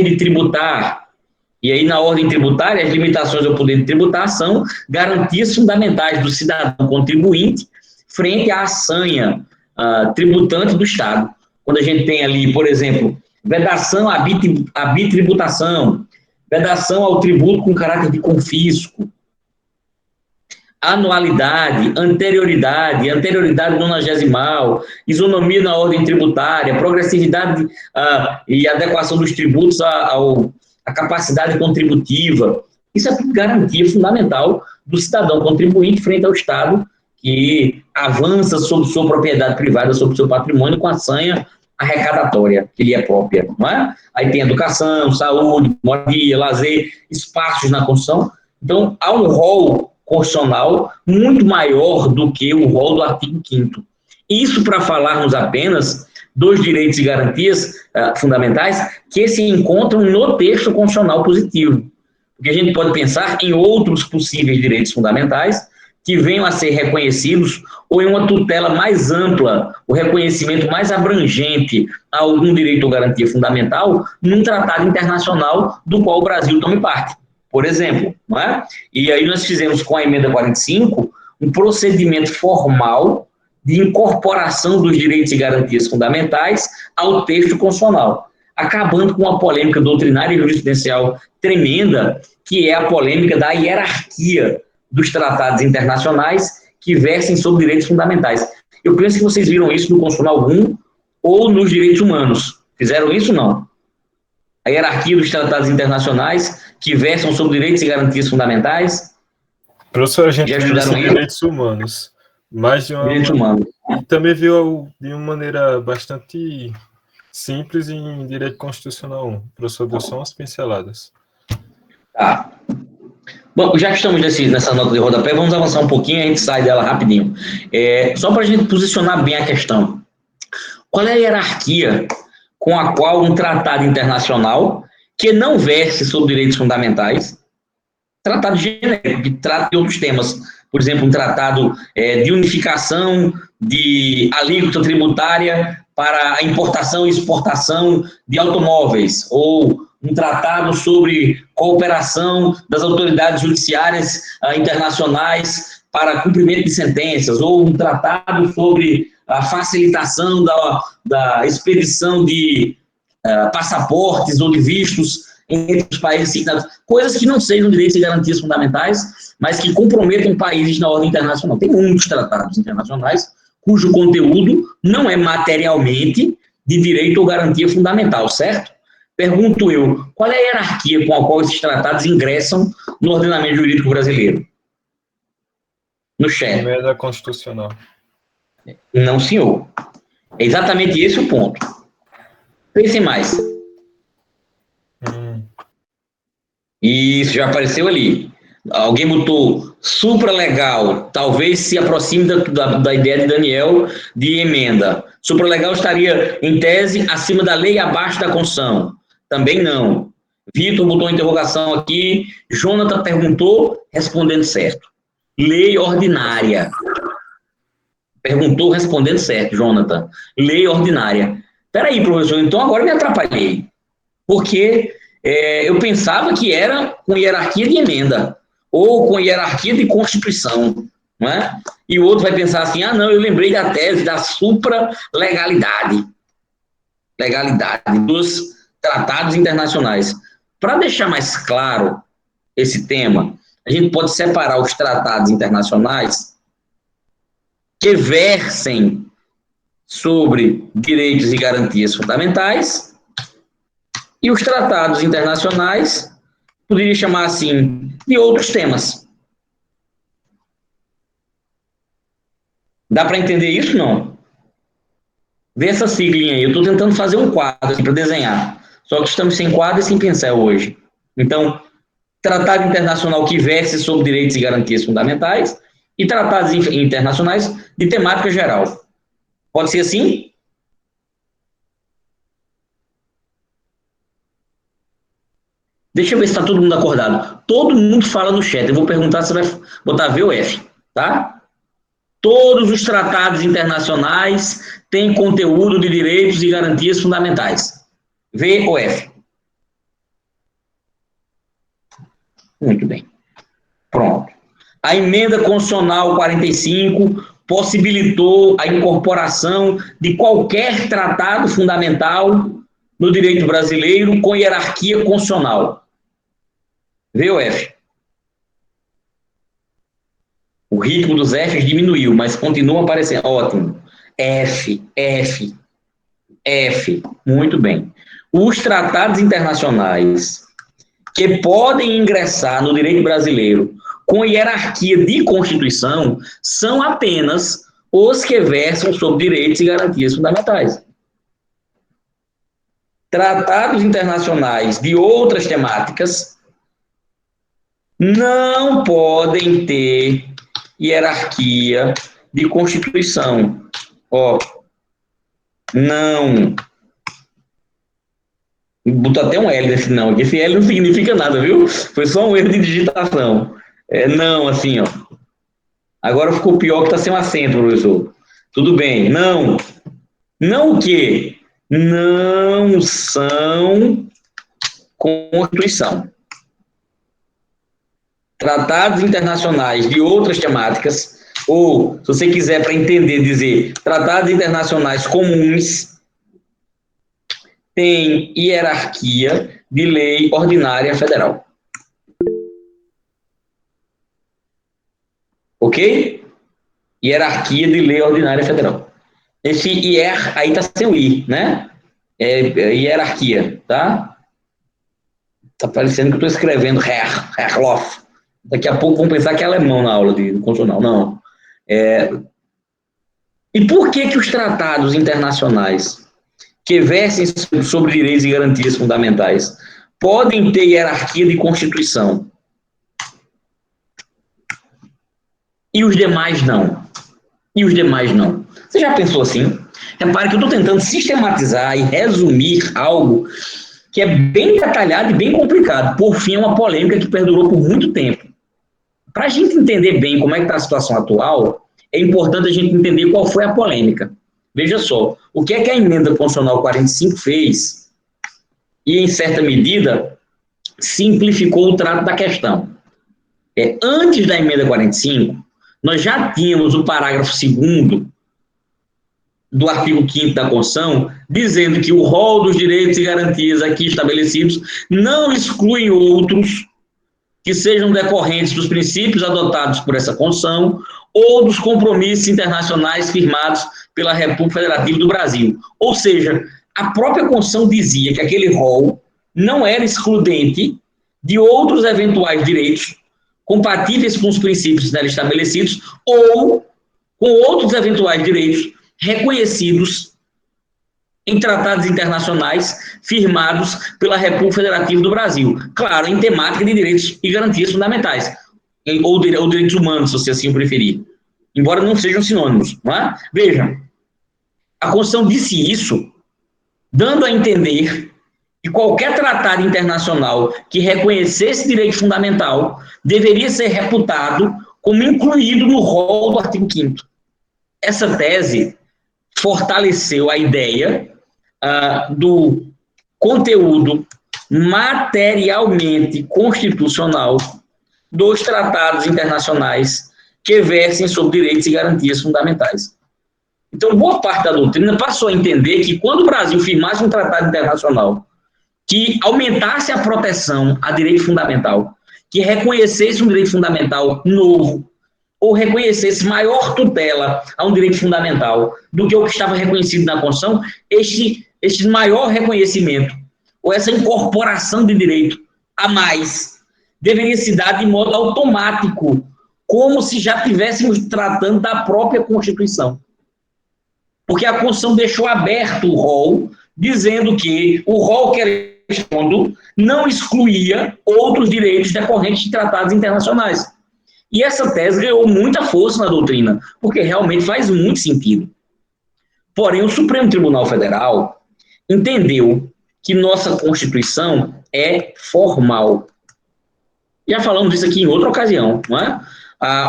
de tributar. E aí, na ordem tributária, as limitações ao poder de tributar são garantias fundamentais do cidadão contribuinte frente à assanha tributante do Estado. Quando a gente tem ali, por exemplo, vedação à bitributação, vedação ao tributo com caráter de confisco, anualidade, anterioridade nonagesimal, isonomia na ordem tributária, progressividade e adequação dos tributos à capacidade contributiva. Isso é tudo garantia fundamental do cidadão contribuinte frente ao Estado, que avança sobre sua propriedade privada, sobre seu patrimônio, com a sanha arrecadatória, que lhe é própria, não é? Aí tem educação, saúde, moradia, lazer, espaços na construção. Então, há um rol constitucional muito maior do que o rol do artigo 5º. Isso para falarmos apenas dos direitos e garantias fundamentais que se encontram no texto constitucional positivo. Porque a gente pode pensar em outros possíveis direitos fundamentais que venham a ser reconhecidos ou em uma tutela mais ampla, o reconhecimento mais abrangente a algum direito ou garantia fundamental num tratado internacional do qual o Brasil tome parte, por exemplo, não é? E aí nós fizemos com a emenda 45 um procedimento formal de incorporação dos direitos e garantias fundamentais ao texto constitucional, acabando com uma polêmica doutrinária e jurisprudencial tremenda, que é a polêmica da hierarquia dos tratados internacionais que versem sobre direitos fundamentais. Eu penso que vocês viram isso no Constitucional 1 ou nos direitos humanos. Fizeram isso, não? A hierarquia dos tratados internacionais que versam sobre direitos e garantias fundamentais. Professor, a gente já viu estudaram direitos humanos, mas direitos humanos. E também viu de uma maneira bastante simples em direito constitucional 1. O professor deu só umas pinceladas. Tá. Bom, já que estamos nessa nota de rodapé, vamos avançar um pouquinho e a gente sai dela rapidinho. Só para a gente posicionar bem a questão. Qual é a hierarquia com a qual um tratado internacional que não verse sobre direitos fundamentais, tratado genérico, que trata de outros temas, por exemplo, um tratado de unificação de alíquota tributária para a importação e exportação de automóveis, ou um tratado sobre cooperação das autoridades judiciárias internacionais para cumprimento de sentenças, ou um tratado sobre a facilitação da expedição de passaportes ou de vistos entre os países signados, coisas que não sejam direitos e garantias fundamentais, mas que comprometem países na ordem internacional. Tem muitos tratados internacionais cujo conteúdo não é materialmente de direito ou garantia fundamental, certo? Pergunto eu, qual é a hierarquia com a qual esses tratados ingressam no ordenamento jurídico brasileiro? No chefe. Emenda constitucional. Não, senhor. É exatamente esse o ponto. Pensem mais. Isso, já apareceu ali. Alguém botou supralegal, talvez se aproxime da ideia de Daniel de emenda. Supralegal estaria, em tese, acima da lei e abaixo da Constituição. Também não. Vitor botou interrogação aqui, Jonathan perguntou, respondendo certo. Lei ordinária. Perguntou, respondendo certo, Jonathan. Lei ordinária. Peraí, professor, então agora me atrapalhei. Porque eu pensava que era com hierarquia de emenda, ou com hierarquia de constituição, não é? E o outro vai pensar assim, não, eu lembrei da tese da supralegalidade. Legalidade dos tratados internacionais. Para deixar mais claro esse tema, a gente pode separar os tratados internacionais que versem sobre direitos e garantias fundamentais e os tratados internacionais, poderia chamar assim, de outros temas. Dá para entender isso, não? Vê essa siglinha aí, eu estou tentando fazer um quadro assim, para desenhar, só que estamos sem quadro e sem pincel hoje. Então, tratado internacional que verse sobre direitos e garantias fundamentais e tratados internacionais de temática geral. Pode ser assim? Deixa eu ver se está todo mundo acordado. Todo mundo fala no chat. Eu vou perguntar se você vai botar V ou F, tá? Todos os tratados internacionais têm conteúdo de direitos e garantias fundamentais. V ou F? Muito bem. Pronto. A emenda constitucional 45 possibilitou a incorporação de qualquer tratado fundamental no direito brasileiro com hierarquia constitucional. Vê o F. O ritmo dos Fs diminuiu, mas continua aparecendo. Ótimo. F. Muito bem. Os tratados internacionais que podem ingressar no direito brasileiro com hierarquia de Constituição são apenas os que versam sobre direitos e garantias fundamentais. Tratados internacionais de outras temáticas não podem ter hierarquia de Constituição. Ó, não. Botou até um L nesse não. Esse L não significa nada, viu? Foi só um erro de digitação. Não, assim, ó. Agora ficou pior que está sem um acento, professor. Tudo bem. Não. Não o quê? Não são Constituição. Tratados internacionais de outras temáticas, ou, se você quiser para entender, dizer tratados internacionais comuns, têm hierarquia de lei ordinária federal. Ok? Hierarquia de lei ordinária federal. Esse IR aí está sem o I, né? É hierarquia, tá? Está parecendo que eu estou escrevendo Herrloff. Daqui a pouco vão pensar que é alemão na aula de constitucional. Não. E por que os tratados internacionais que versem sobre direitos e garantias fundamentais podem ter hierarquia de Constituição e os demais não? E os demais não? Você já pensou assim? Repare que eu estou tentando sistematizar e resumir algo que é bem detalhado e bem complicado. Por fim, é uma polêmica que perdurou por muito tempo. Para a gente entender bem como é que está a situação atual, é importante a gente entender qual foi a polêmica. Veja só, o que é que a emenda constitucional 45 fez e, em certa medida, simplificou o trato da questão. Antes da emenda 45, nós já tínhamos o parágrafo 2º do artigo 5º da Constituição, dizendo que o rol dos direitos e garantias aqui estabelecidos não excluem outros que sejam decorrentes dos princípios adotados por essa Constituição ou dos compromissos internacionais firmados pela República Federativa do Brasil. Ou seja, a própria Constituição dizia que aquele rol não era excludente de outros eventuais direitos compatíveis com os princípios dela estabelecidos ou com outros eventuais direitos reconhecidos em tratados internacionais firmados pela República Federativa do Brasil. Claro, em temática de direitos e garantias fundamentais, ou direitos humanos, se você assim preferir. Embora não sejam sinônimos. Não é? Vejam, a Constituição disse isso, dando a entender que qualquer tratado internacional que reconhecesse direito fundamental deveria ser reputado como incluído no rol do artigo 5º. Essa tese fortaleceu a ideia do conteúdo materialmente constitucional dos tratados internacionais que versem sobre direitos e garantias fundamentais. Então, boa parte da doutrina passou a entender que quando o Brasil firmasse um tratado internacional que aumentasse a proteção a direito fundamental, que reconhecesse um direito fundamental novo, ou reconhecesse maior tutela a um direito fundamental do que o que estava reconhecido na Constituição, este maior reconhecimento, ou essa incorporação de direito a mais, deveria se dar de modo automático, como se já estivéssemos tratando da própria Constituição. Porque a Constituição deixou aberto o rol, dizendo que o rol que era expondo não excluía outros direitos decorrentes de tratados internacionais. E essa tese ganhou muita força na doutrina, porque realmente faz muito sentido. Porém, o Supremo Tribunal Federal entendeu que nossa Constituição é formal. Já falamos disso aqui em outra ocasião, não é?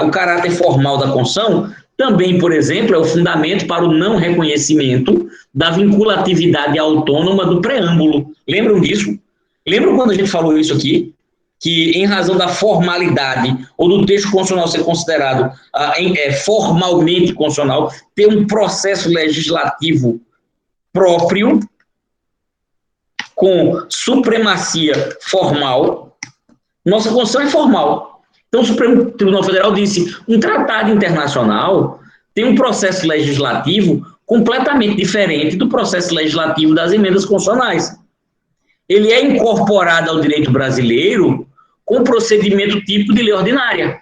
O caráter formal da Constituição também, por exemplo, é o fundamento para o não reconhecimento da vinculatividade autônoma do preâmbulo. Lembram disso? Lembram quando a gente falou isso aqui? que, em razão da formalidade ou do texto constitucional ser considerado formalmente constitucional, ter um processo legislativo próprio, com supremacia formal. Nossa Constituição é formal. Então, o Supremo Tribunal Federal disse, um tratado internacional tem um processo legislativo completamente diferente do processo legislativo das emendas constitucionais. Ele é incorporado ao direito brasileiro com procedimento típico de lei ordinária.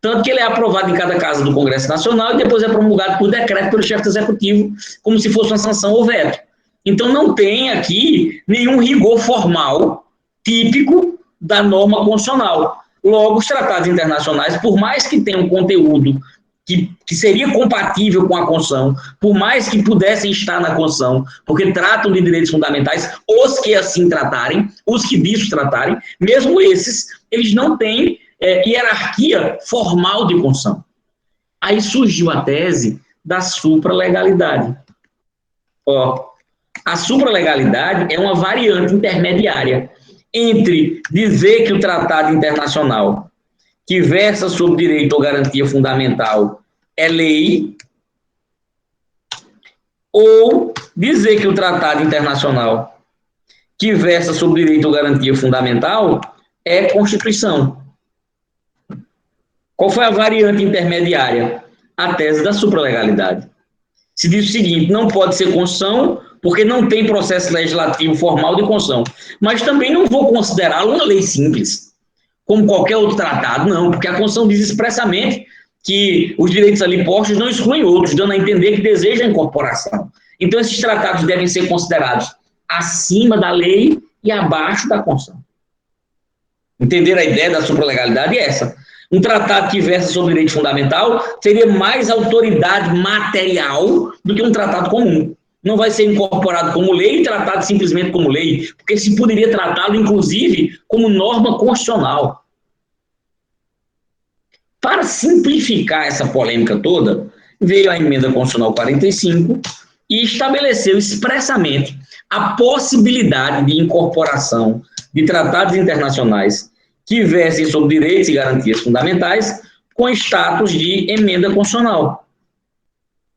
Tanto que ele é aprovado em cada casa do Congresso Nacional e depois é promulgado por decreto pelo chefe do Executivo, como se fosse uma sanção ou veto. Então, não tem aqui nenhum rigor formal típico da norma constitucional. Logo, os tratados internacionais, por mais que tenham conteúdo que seria compatível com a Constituição, por mais que pudessem estar na Constituição, porque tratam de direitos fundamentais, os que assim tratarem, os que disso tratarem, mesmo esses, eles não têm hierarquia formal de Constituição. Aí surgiu a tese da supralegalidade. A supralegalidade é uma variante intermediária entre dizer que o tratado internacional que versa sobre direito ou garantia fundamental é lei, ou dizer que o tratado internacional que versa sobre direito ou garantia fundamental é Constituição. Qual foi a variante intermediária? A tese da supralegalidade. Se diz o seguinte, não pode ser Constituição porque não tem processo legislativo formal de Constituição, mas também não vou considerá-lo uma lei simples, como qualquer outro tratado, não, porque a Constituição diz expressamente que os direitos ali postos não excluem outros, dando a entender que deseja a incorporação. Então, esses tratados devem ser considerados acima da lei e abaixo da Constituição. Entender a ideia da supralegalidade é essa. Um tratado que versa sobre direito fundamental teria mais autoridade material do que um tratado comum. Não vai ser incorporado como lei e tratado simplesmente como lei, porque se poderia tratá-lo, inclusive, como norma constitucional. Para simplificar essa polêmica toda, veio a emenda constitucional 45 e estabeleceu expressamente a possibilidade de incorporação de tratados internacionais que versem sobre direitos e garantias fundamentais com status de emenda constitucional,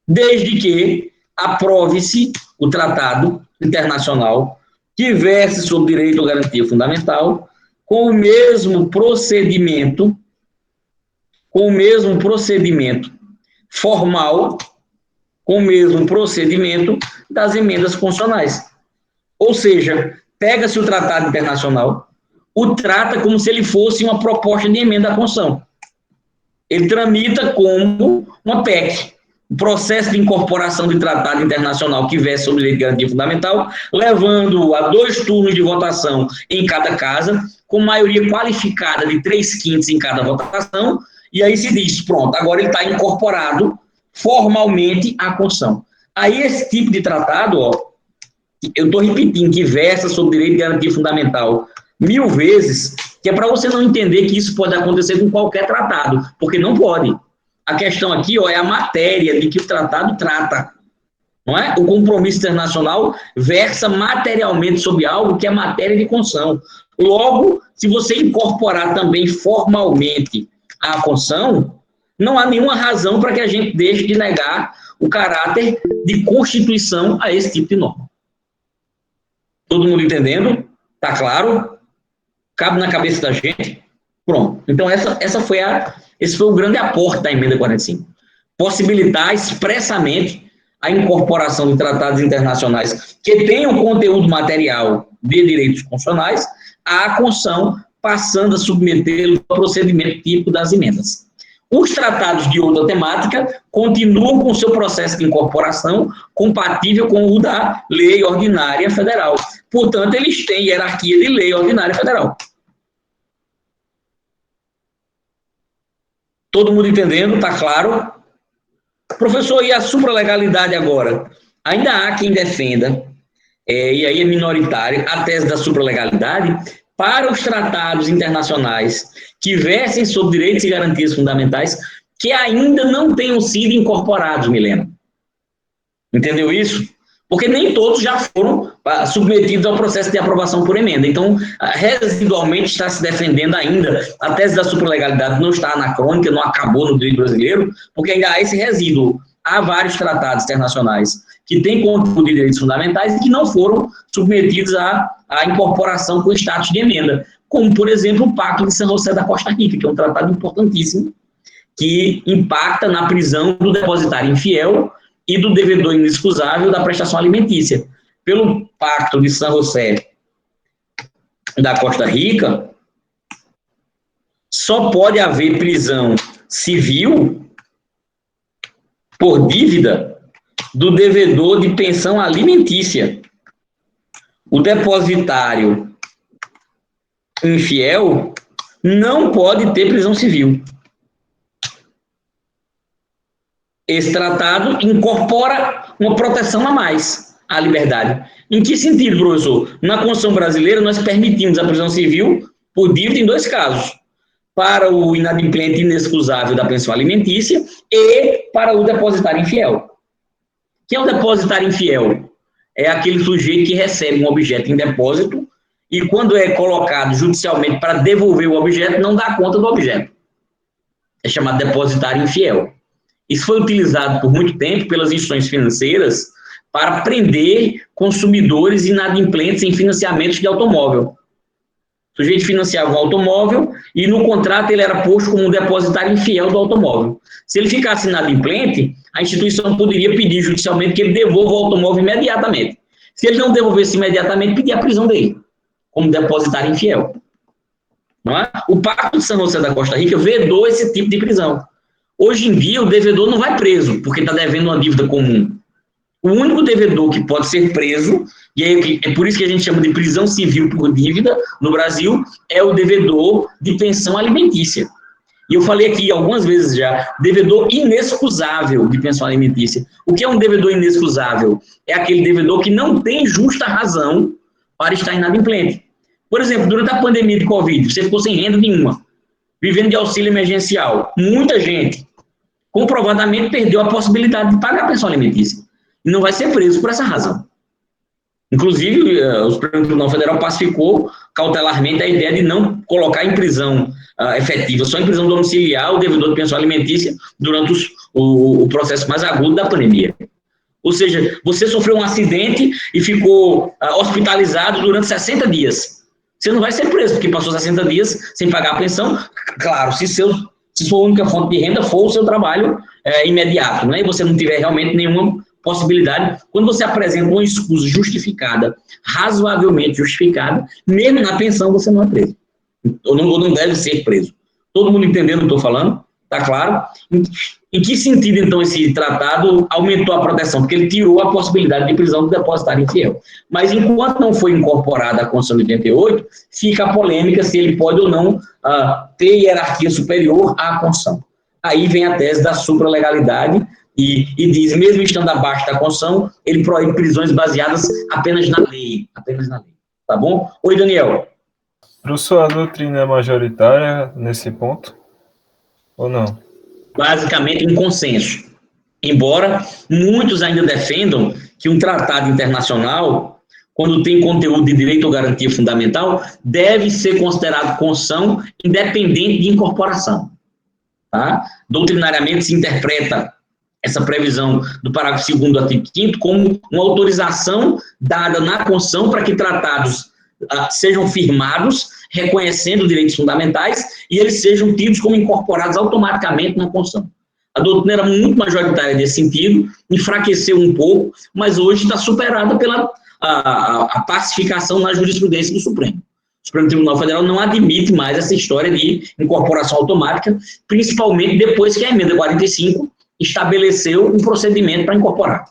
desde que aprove-se o tratado internacional que verse sobre direito ou garantia fundamental com o mesmo procedimento formal, com o mesmo procedimento das emendas constitucionais. Ou seja, pega-se o tratado internacional, o trata como se ele fosse uma proposta de emenda à Constituição. Ele tramita como uma PEC, o processo de incorporação de tratado internacional que versa sobre direito de garantia fundamental, levando a 2 turnos de votação em cada casa, com maioria qualificada de 3/5 em cada votação, e aí se diz, pronto, agora ele está incorporado formalmente à Constituição. Aí esse tipo de tratado, eu estou repetindo, que versa sobre direito de garantia fundamental 1000 vezes, que é para você não entender que isso pode acontecer com qualquer tratado, porque não pode. A questão aqui é a matéria de que o tratado trata. Não é? O compromisso internacional versa materialmente sobre algo que é matéria de Constituição. Logo, se você incorporar também formalmente a Constituição, não há nenhuma razão para que a gente deixe de negar o caráter de Constituição a esse tipo de norma. Todo mundo entendendo? Está claro? Cabe na cabeça da gente? Pronto. Então, esse foi o grande aporte da emenda 45. Possibilitar expressamente a incorporação de tratados internacionais que tenham conteúdo material de direitos constitucionais à Constituição, passando a submetê-los ao procedimento típico das emendas. Os tratados de outra temática continuam com seu processo de incorporação compatível com o da Lei Ordinária Federal. Portanto, eles têm hierarquia de Lei Ordinária Federal. Todo mundo entendendo? Está claro? Professor, e a supralegalidade agora? Ainda há quem defenda, e aí é minoritário, a tese da supralegalidade para os tratados internacionais que versem sobre direitos e garantias fundamentais que ainda não tenham sido incorporados, Milena. Entendeu isso? porque nem todos já foram submetidos ao processo de aprovação por emenda. Então, residualmente está se defendendo ainda, a tese da supralegalidade não está anacrônica, não acabou no direito brasileiro, porque ainda há esse resíduo. Há vários tratados internacionais que têm conteúdo de direitos fundamentais e que não foram submetidos à incorporação com status de emenda, como, por exemplo, o Pacto de San José da Costa Rica, que é um tratado importantíssimo, que impacta na prisão do depositário infiel e do devedor inexcusável da prestação alimentícia. Pelo Pacto de San José da Costa Rica, só pode haver prisão civil por dívida do devedor de pensão alimentícia. O depositário infiel não pode ter prisão civil. Esse tratado incorpora uma proteção a mais à liberdade. Em que sentido, professor? Na Constituição brasileira, nós permitimos a prisão civil por dívida em 2 casos. Para o inadimplente inexcusável da pensão alimentícia e para o depositário infiel. Quem é o depositário infiel? É aquele sujeito que recebe um objeto em depósito e, quando é colocado judicialmente para devolver o objeto, não dá conta do objeto. É chamado depositário infiel. Isso foi utilizado por muito tempo pelas instituições financeiras para prender consumidores inadimplentes em financiamentos de automóvel. O sujeito financiava um automóvel e, no contrato, ele era posto como um depositário infiel do automóvel. Se ele ficasse inadimplente, a instituição poderia pedir judicialmente que ele devolva o automóvel imediatamente. Se ele não devolvesse imediatamente, pedir a prisão dele, como depositário infiel. Não é? O Pacto de San José da Costa Rica vedou esse tipo de prisão. Hoje em dia, o devedor não vai preso, porque está devendo uma dívida comum. O único devedor que pode ser preso, e é por isso que a gente chama de prisão civil por dívida no Brasil, é o devedor de pensão alimentícia. E eu falei aqui algumas vezes já, devedor inexcusável de pensão alimentícia. O que é um devedor inexcusável? É aquele devedor que não tem justa razão para estar inadimplente. Por exemplo, durante a pandemia de Covid, você ficou sem renda nenhuma, vivendo de auxílio emergencial. Muita gente, comprovadamente, perdeu a possibilidade de pagar a pensão alimentícia. E não vai ser preso por essa razão. Inclusive, o Supremo Tribunal Federal pacificou cautelarmente a ideia de não colocar em prisão efetiva, só em prisão domiciliar o devedor de pensão alimentícia durante o processo mais agudo da pandemia. Ou seja, você sofreu um acidente e ficou hospitalizado durante 60 dias. Você não vai ser preso, porque passou 60 dias sem pagar a pensão. Claro, se sua única fonte de renda for o seu trabalho imediato, né? E você não tiver realmente nenhuma possibilidade, quando você apresenta uma excusa justificada, razoavelmente justificada, mesmo na pensão você não é preso. Ou não deve ser preso. Todo mundo entendendo o que eu estou falando? Está claro? Em que sentido, então, esse tratado aumentou a proteção? Porque ele tirou a possibilidade de prisão do depositário infiel. Mas, enquanto não foi incorporada a Constituição de 88, fica a polêmica se ele pode ou não ter hierarquia superior à Constituição. Aí vem a tese da supralegalidade e diz, mesmo estando abaixo da Constituição, ele proíbe prisões baseadas apenas na lei. Apenas na lei. Tá bom? Oi, Daniel. Professor, a doutrina é majoritária nesse ponto? Ou não? Basicamente em consenso. Embora muitos ainda defendam que um tratado internacional, quando tem conteúdo de direito ou garantia fundamental, deve ser considerado Constituição independente de incorporação. Tá? Doutrinariamente se interpreta essa previsão do parágrafo 2º do artigo 5º como uma autorização dada na Constituição para que tratados sejam firmados, reconhecendo direitos fundamentais, e eles sejam tidos como incorporados automaticamente na Constituição. A doutrina era muito majoritária nesse sentido, enfraqueceu um pouco, mas hoje está superada pela a pacificação na jurisprudência do Supremo. O Supremo Tribunal Federal não admite mais essa história de incorporação automática, principalmente depois que a emenda 45 estabeleceu um procedimento para incorporar.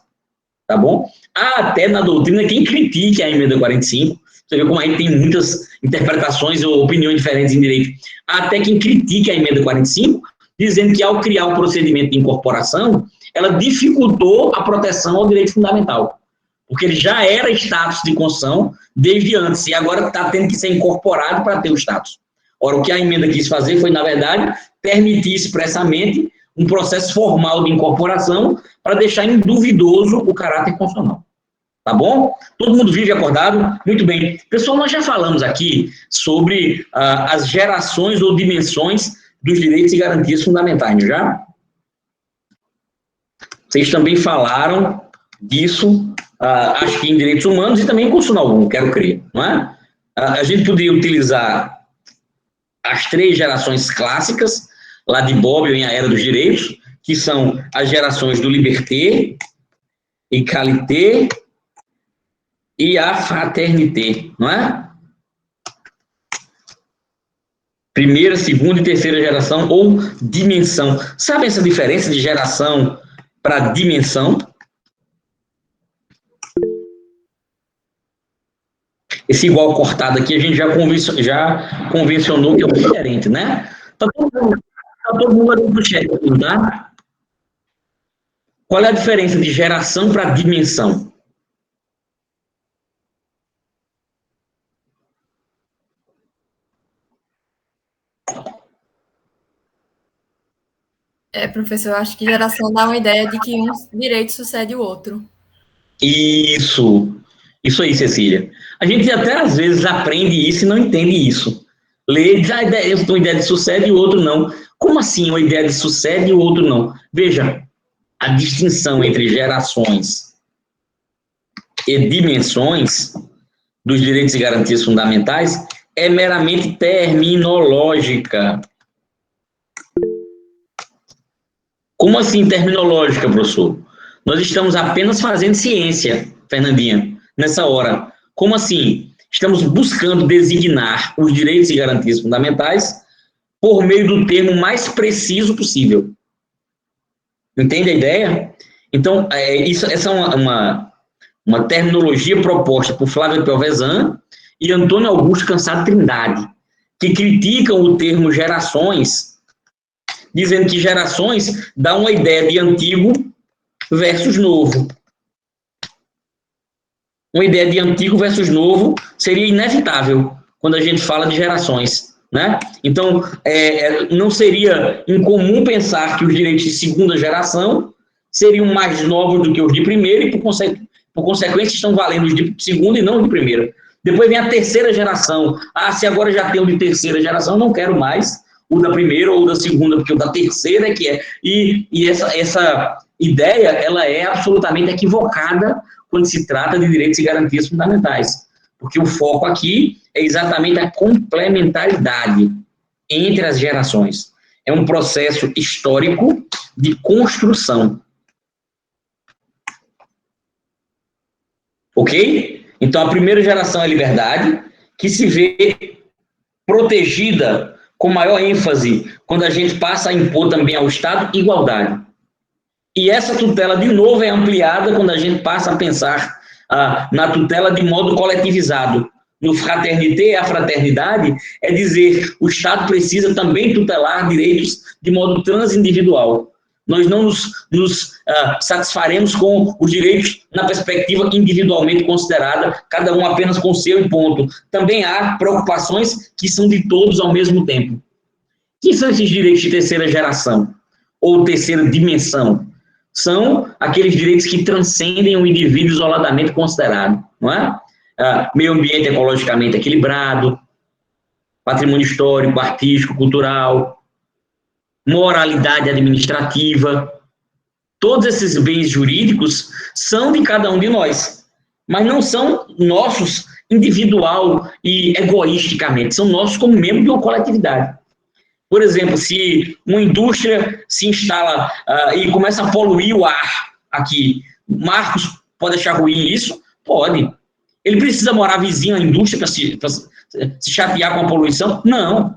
Tá bom? Há até na doutrina quem critique a emenda 45, você vê como a gente tem muitas interpretações ou opiniões diferentes em direito. Há até quem critique a emenda 45, dizendo que ao criar um procedimento de incorporação, ela dificultou a proteção ao direito fundamental. Porque ele já era status de Constituição desde antes, e agora está tendo que ser incorporado para ter o status. Ora, o que a emenda quis fazer foi, na verdade, permitir expressamente um processo formal de incorporação para deixar induvidoso o caráter constitucional. Tá bom? Todo mundo vive acordado? Muito bem. Pessoal, nós já falamos aqui sobre as gerações ou dimensões dos direitos e garantias fundamentais, não já? Vocês também falaram disso, acho que em direitos humanos e também em constitucional algum, quero crer, não é? A gente poderia utilizar as 3 gerações clássicas, lá de Bobbio em A Era dos Direitos, que são as gerações do Liberté, Égalité e a Fraternité, não é? Primeira, segunda e terceira geração ou dimensão. Sabe essa diferença de geração para dimensão? Esse igual cortado aqui a gente já convencionou que é diferente, né? Tá todo mundo ali no chat, tá? Qual é a diferença de geração para dimensão? Professor, eu acho que geração dá uma ideia de que um direito sucede o outro. Isso aí, Cecília. A gente até às vezes aprende isso e não entende isso. Lê, diz, eu tenho uma ideia de sucede e o outro não. Como assim uma ideia de sucede e o outro não? Veja, a distinção entre gerações e dimensões dos direitos e garantias fundamentais é meramente terminológica. Como assim terminológica, professor? Nós estamos apenas fazendo ciência, Fernandinha, nessa hora. Como assim? Estamos buscando designar os direitos e garantias fundamentais por meio do termo mais preciso possível. Entende a ideia? Então, essa é uma terminologia proposta por Flávio Pelvezan e Antônio Augusto Cansado Trindade, que criticam o termo gerações, dizendo que gerações dá uma ideia de antigo versus novo. Uma ideia de antigo versus novo seria inevitável quando a gente fala de gerações, né? Então, não seria incomum pensar que os direitos de segunda geração seriam mais novos do que os de primeira e, por consequência, estão valendo os de segunda e não os de primeira. Depois vem a terceira geração. Se agora já tem o de terceira geração, não quero mais o da primeira ou da segunda, porque o da terceira é que é. E essa ideia, ela é absolutamente equivocada quando se trata de direitos e garantias fundamentais. Porque o foco aqui é exatamente a complementaridade entre as gerações. É um processo histórico de construção. Ok? Então, a primeira geração é a liberdade, que se vê protegida com maior ênfase quando a gente passa a impor também ao Estado igualdade. E essa tutela, de novo, é ampliada quando a gente passa a pensar na tutela de modo coletivizado. No fraternité, a fraternidade é dizer o Estado precisa também tutelar direitos de modo transindividual. Nós não nos satisfaremos com os direitos na perspectiva individualmente considerada, cada um apenas com o seu ponto. Também há preocupações que são de todos ao mesmo tempo. Que são esses direitos de terceira geração ou terceira dimensão? São aqueles direitos que transcendem o indivíduo isoladamente considerado, não é? Meio ambiente ecologicamente equilibrado, patrimônio histórico, artístico, cultural, moralidade administrativa. Todos esses bens jurídicos são de cada um de nós, mas não são nossos individual e egoisticamente, são nossos como membro de uma coletividade. Por exemplo, se uma indústria se instala e começa a poluir o ar aqui, Marcos pode achar ruim isso? Pode. Ele precisa morar vizinho à indústria para se chatear com a poluição? Não.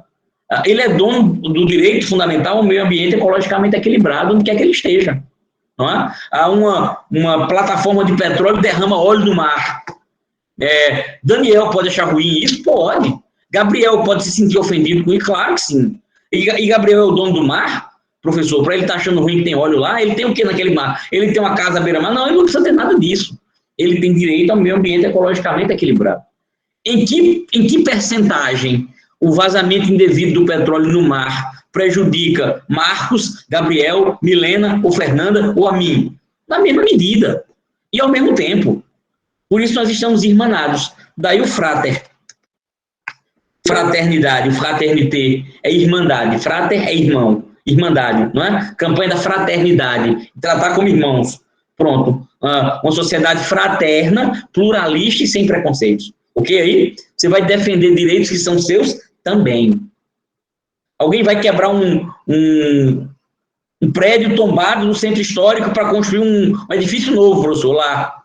Ele é dono do direito fundamental ao meio ambiente ecologicamente equilibrado, onde quer que ele esteja. Não é? Uma plataforma de petróleo derrama óleo no mar. Daniel pode achar ruim isso? Pode. Gabriel pode se sentir ofendido com isso? Claro que sim. E Gabriel é o dono do mar, professor, para ele estar achando ruim que tem óleo lá, ele tem o que naquele mar? Ele tem uma casa à beira-mar? Não, ele não precisa ter nada disso. Ele tem direito ao meio ambiente ecologicamente equilibrado. Em que percentagem o vazamento indevido do petróleo no mar prejudica Marcos, Gabriel, Milena ou Fernanda ou a mim? Na mesma medida e ao mesmo tempo. Por isso nós estamos irmanados. Daí o frater. Fraternidade, fraternité é irmandade. Frater é irmão. Irmandade, não é? Campanha da fraternidade. Tratar como irmãos. Pronto. Uma sociedade fraterna, pluralista e sem preconceitos. Ok aí? Você vai defender direitos que são seus também. Alguém vai quebrar um prédio tombado no centro histórico para construir um edifício novo, professor, lá.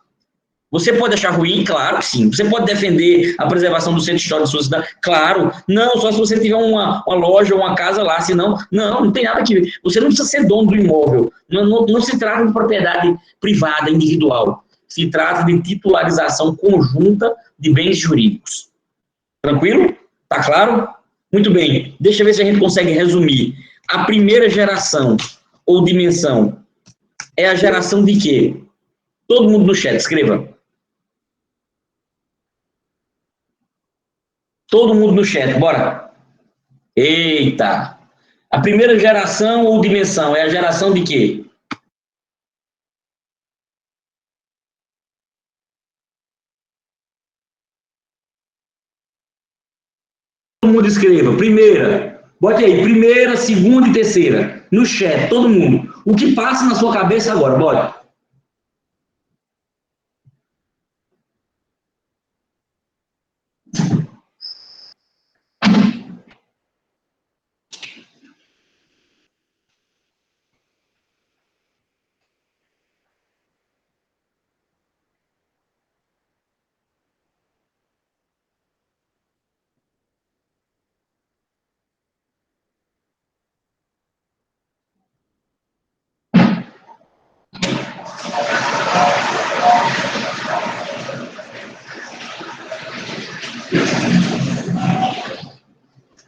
Você pode achar ruim? Claro que sim. Você pode defender a preservação do centro histórico da sua cidade? Claro. Não, só se você tiver uma loja ou uma casa lá, senão... Não tem nada que ver. Você não precisa ser dono do imóvel. Não se trata de propriedade privada, individual. Se trata de titularização conjunta de bens jurídicos. Tranquilo? Tá claro? Muito bem. Deixa eu ver se a gente consegue resumir. A primeira geração ou dimensão é a geração de quê? Todo mundo no chat, escreva. Todo mundo no chat, bora. Eita. A primeira geração ou dimensão é a geração de quê? Todo mundo escreva. Primeira. Bote aí. Primeira, segunda e terceira. No chat, todo mundo. O que passa na sua cabeça agora? Bora.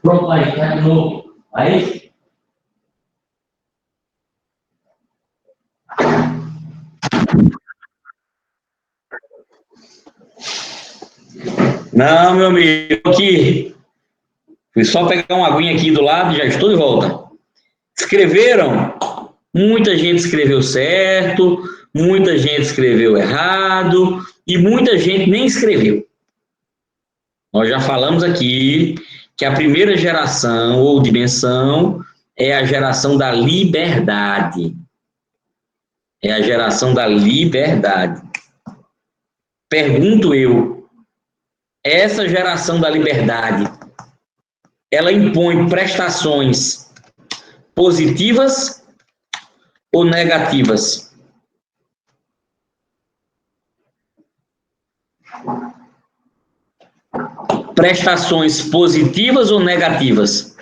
Pronto, aí, tá de novo. Aí. Não, meu amigo, aqui. Fui só pegar uma aguinha aqui do lado e já estou de volta. Escreveram? Muita gente escreveu certo, muita gente escreveu errado e muita gente nem escreveu. Nós já falamos aqui que a primeira geração ou dimensão é a geração da liberdade. É a geração da liberdade. Pergunto eu, essa geração da liberdade, ela impõe prestações positivas ou negativas? Prestações positivas ou negativas?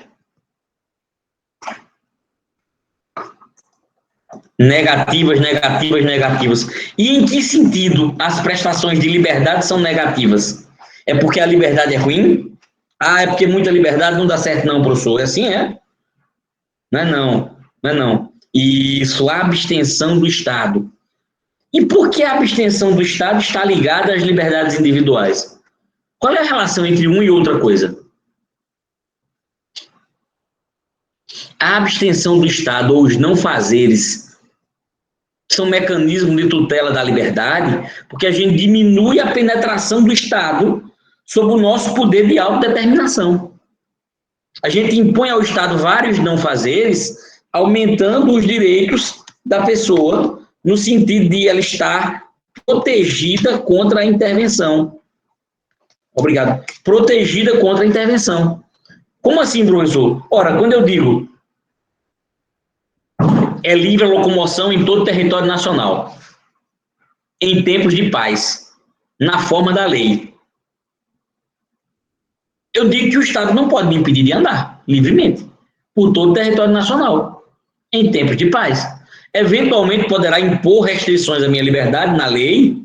Negativas, negativas, negativas. E em que sentido as prestações de liberdade são negativas? É porque a liberdade é ruim? Ah, é porque muita liberdade não dá certo não, professor. É assim, é? Não é não, não é não. Isso, a abstenção do Estado. E por que a abstenção do Estado está ligada às liberdades individuais? Qual é a relação entre uma e outra coisa? A abstenção do Estado ou os não fazeres são mecanismos de tutela da liberdade, porque a gente diminui a penetração do Estado sobre o nosso poder de autodeterminação. A gente impõe ao Estado vários não fazeres, aumentando os direitos da pessoa, no sentido de ela estar protegida contra a intervenção. Obrigado. Protegida contra a intervenção. Como assim, professor? Ora, quando eu digo é livre a locomoção em todo o território nacional, em tempos de paz, na forma da lei, eu digo que o Estado não pode me impedir de andar livremente por todo o território nacional, em tempos de paz. Eventualmente poderá impor restrições à minha liberdade na lei,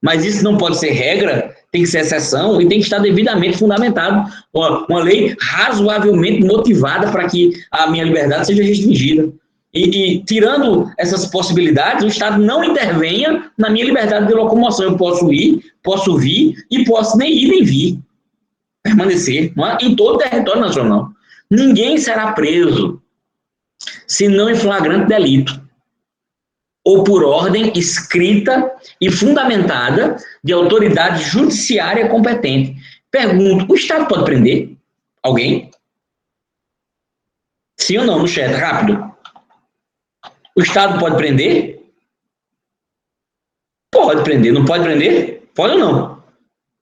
mas isso não pode ser regra, tem que ser exceção e tem que estar devidamente fundamentado. Uma lei razoavelmente motivada para que a minha liberdade seja restringida. E tirando essas possibilidades, o Estado não intervenha na minha liberdade de locomoção. Eu posso ir, posso vir e posso nem ir nem vir. Permanecer, não é? Em todo o território nacional. Ninguém será preso se não em flagrante delito. ou por ordem escrita e fundamentada de autoridade judiciária competente. Pergunto, o Estado pode prender alguém? Sim ou não, no chat, rápido. O Estado pode prender? Pode prender. Não pode prender? Pode ou não?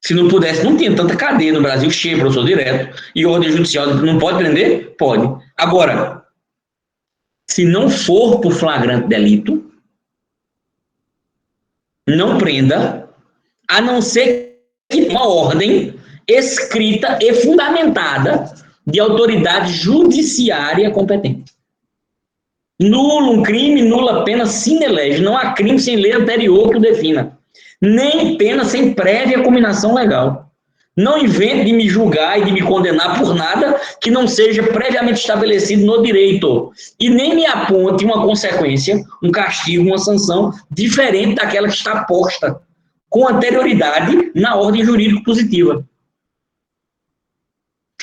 Se não pudesse, não tinha tanta cadeia no Brasil cheia, professor direto, e ordem judicial não pode prender? Pode. Agora, se não for por flagrante delito, não prenda, a não ser que uma ordem escrita e fundamentada de autoridade judiciária competente. Nulo um crime, nula pena sine lege. Não há crime sem lei anterior que o defina. Nem pena sem prévia cominação legal. Não invente de me julgar e de me condenar por nada que não seja previamente estabelecido no direito. E nem me aponte uma consequência, um castigo, uma sanção diferente daquela que está posta com anterioridade na ordem jurídica positiva.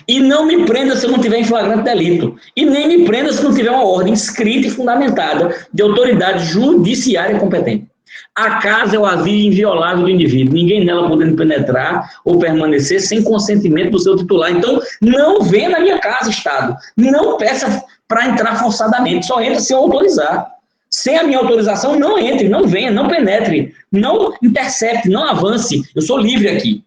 E não me prenda se eu não tiver em flagrante delito. E nem me prenda se não tiver uma ordem escrita e fundamentada de autoridade judiciária competente. A casa é o asilo inviolável do indivíduo. Ninguém nela podendo penetrar ou permanecer sem consentimento do seu titular. Então, não venha na minha casa, Estado. Não peça para entrar forçadamente. Só entra se eu autorizar. Sem a minha autorização, não entre, não venha, não penetre, não intercepte, não avance. Eu sou livre aqui.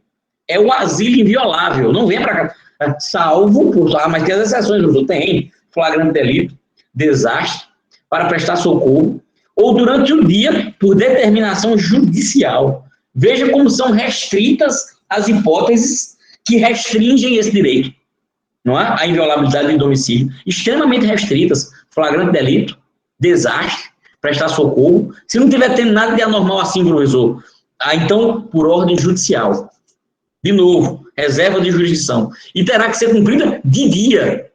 É o asilo inviolável. Não venha para cá. Salvo, mas tem as exceções, tem flagrante delito, desastre, para prestar socorro, ou durante o dia, por determinação judicial. Veja como são restritas as hipóteses que restringem esse direito, não é? A inviolabilidade do domicílio, extremamente restritas, flagrante delito, desastre, prestar socorro. Se não tiver tendo nada de anormal assim, professor, então, por ordem judicial. De novo, reserva de jurisdição. E terá que ser cumprida de dia,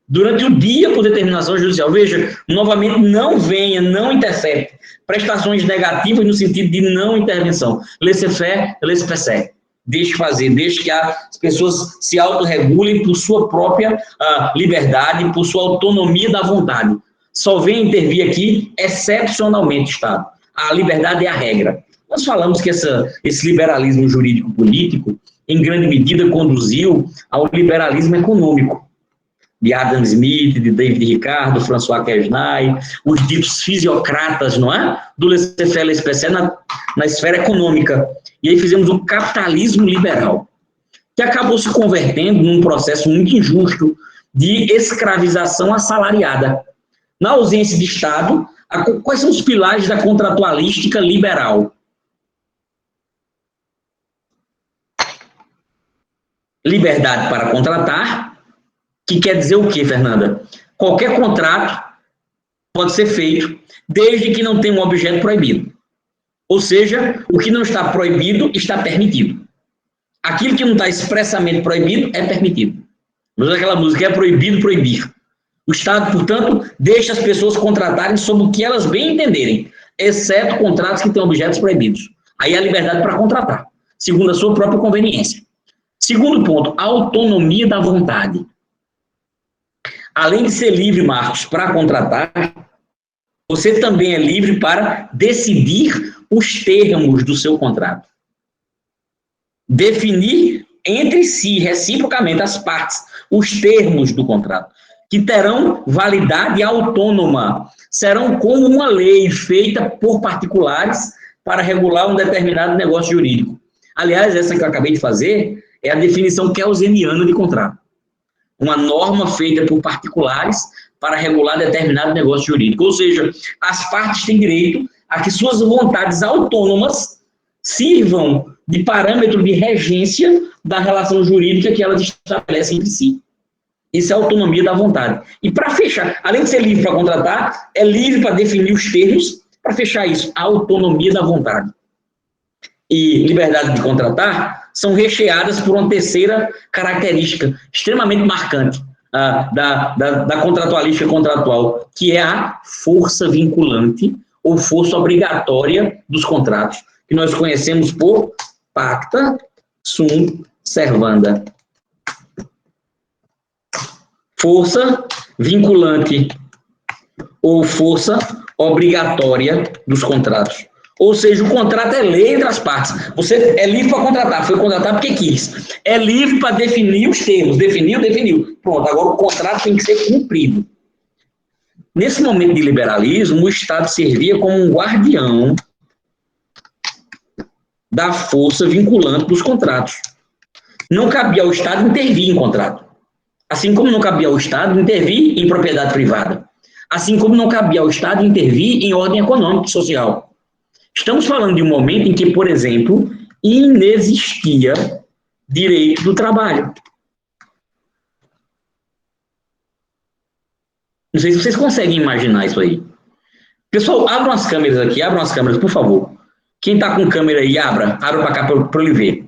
durante o dia por determinação judicial. Veja, novamente, não venha, não intercepte. Prestações negativas no sentido de não intervenção. Laissez-faire, laissez-passer. Deixe fazer, deixe que as pessoas se autorregulem por sua própria liberdade, por sua autonomia da vontade. Só venha intervir aqui excepcionalmente, Estado. A liberdade é a regra. Nós falamos que esse liberalismo jurídico-político, em grande medida, conduziu ao liberalismo econômico, de Adam Smith, de David Ricardo, François Quesnay, os ditos fisiocratas, não é? Do laissez-faire, laissez-passer na esfera econômica. E aí fizemos o capitalismo liberal, que acabou se convertendo num processo muito injusto de escravização assalariada. Na ausência de Estado, quais são os pilares da contratualística liberal? Liberdade para contratar, que quer dizer o quê, Fernanda? Qualquer contrato pode ser feito desde que não tenha um objeto proibido. Ou seja, o que não está proibido está permitido. Aquilo que não está expressamente proibido é permitido. Mas aquela música é proibido proibir. O Estado, portanto, deixa as pessoas contratarem sobre o que elas bem entenderem, exceto contratos que têm objetos proibidos. Aí é a liberdade para contratar, segundo a sua própria conveniência. Segundo ponto, a autonomia da vontade. Além de ser livre, Marcos, para contratar, você também é livre para decidir os termos do seu contrato. Definir entre si, reciprocamente, as partes, os termos do contrato, que terão validade autônoma, serão como uma lei feita por particulares para regular um determinado negócio jurídico. Aliás, essa que eu acabei de fazer é a definição kelseniana de contrato. Uma norma feita por particulares para regular determinado negócio jurídico. Ou seja, as partes têm direito a que suas vontades autônomas sirvam de parâmetro de regência da relação jurídica que elas estabelecem entre si. Isso é a autonomia da vontade. E para fechar, além de ser livre para contratar, é livre para definir os termos, para fechar isso, a autonomia da vontade. E liberdade de contratar são recheadas por uma terceira característica extremamente marcante da contratualística contratual, que é a força vinculante ou força obrigatória dos contratos, que nós conhecemos por pacta sunt servanda. Força vinculante ou força obrigatória dos contratos. Ou seja, o contrato é lei entre as partes. Você é livre para contratar, foi contratar porque quis. É livre para definir os termos. Definiu. Pronto, agora o contrato tem que ser cumprido. Nesse momento de liberalismo, o Estado servia como um guardião da força vinculante dos contratos. Não cabia ao Estado intervir em contrato. Assim como não cabia ao Estado intervir em propriedade privada. Assim como não cabia ao Estado intervir em ordem econômica e social. Estamos falando de um momento em que, por exemplo, inexistia direito do trabalho. Não sei se vocês conseguem imaginar isso aí. Pessoal, abram as câmeras, por favor. Quem está com câmera aí, abra para cá para eu ver.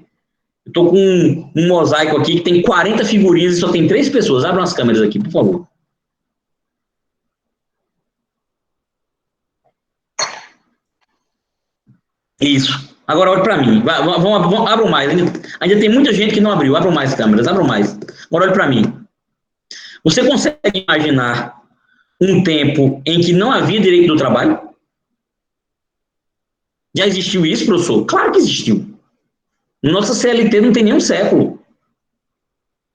Eu estou com um mosaico aqui que tem 40 figurinhas e só tem 3 pessoas. Abram as câmeras aqui, por favor. Isso. Agora olhe para mim. Abram mais. Ainda tem muita gente que não abriu. Abram mais câmeras, abram mais. Agora olhe para mim. Você consegue imaginar um tempo em que não havia direito do trabalho? Já existiu isso, professor? Claro que existiu. Nossa CLT não tem nenhum século.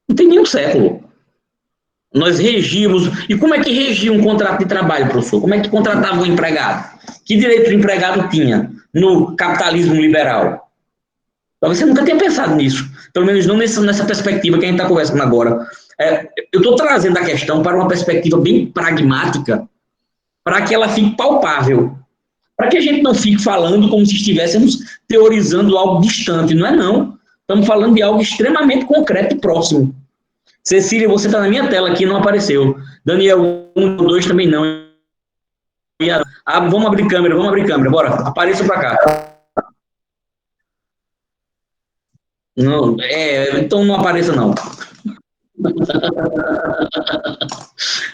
Não tem nenhum século. Nós regimos. E como é que regia um contrato de trabalho, professor? Como é que contratava um empregado? Que direito o empregado tinha no capitalismo liberal? Talvez você nunca tenha pensado nisso. Pelo menos não nessa perspectiva que a gente está conversando agora. Eu estou trazendo a questão para uma perspectiva bem pragmática, para que ela fique palpável. Para que a gente não fique falando como se estivéssemos teorizando algo distante. Não é não. Estamos falando de algo extremamente concreto e próximo. Cecília, você está na minha tela aqui, não apareceu. Daniel, 1, 2 também não. Vamos abrir câmera, bora, apareça para cá. Não, então não apareça não.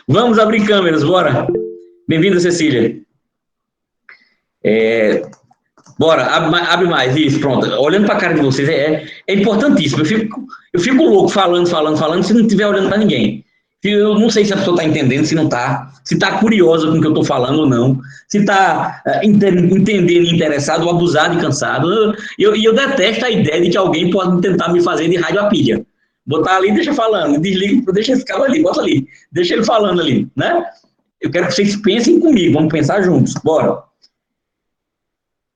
Vamos abrir câmeras, bora. Bem-vinda, Cecília. Bora, abre mais, isso, pronto. Olhando para a cara de vocês, é importantíssimo. Eu fico louco falando, se não estiver olhando para ninguém. Eu não sei se a pessoa está entendendo, se não está, se está curiosa com o que eu estou falando ou não, se está entendendo e interessado ou abusado e cansado. Eu detesto a ideia de que alguém pode tentar me fazer de rádio a pilha. Botar ali, deixa falando, desliga, deixa esse cara ali, bota ali, deixa ele falando ali, né? Eu quero que vocês pensem comigo, vamos pensar juntos, bora.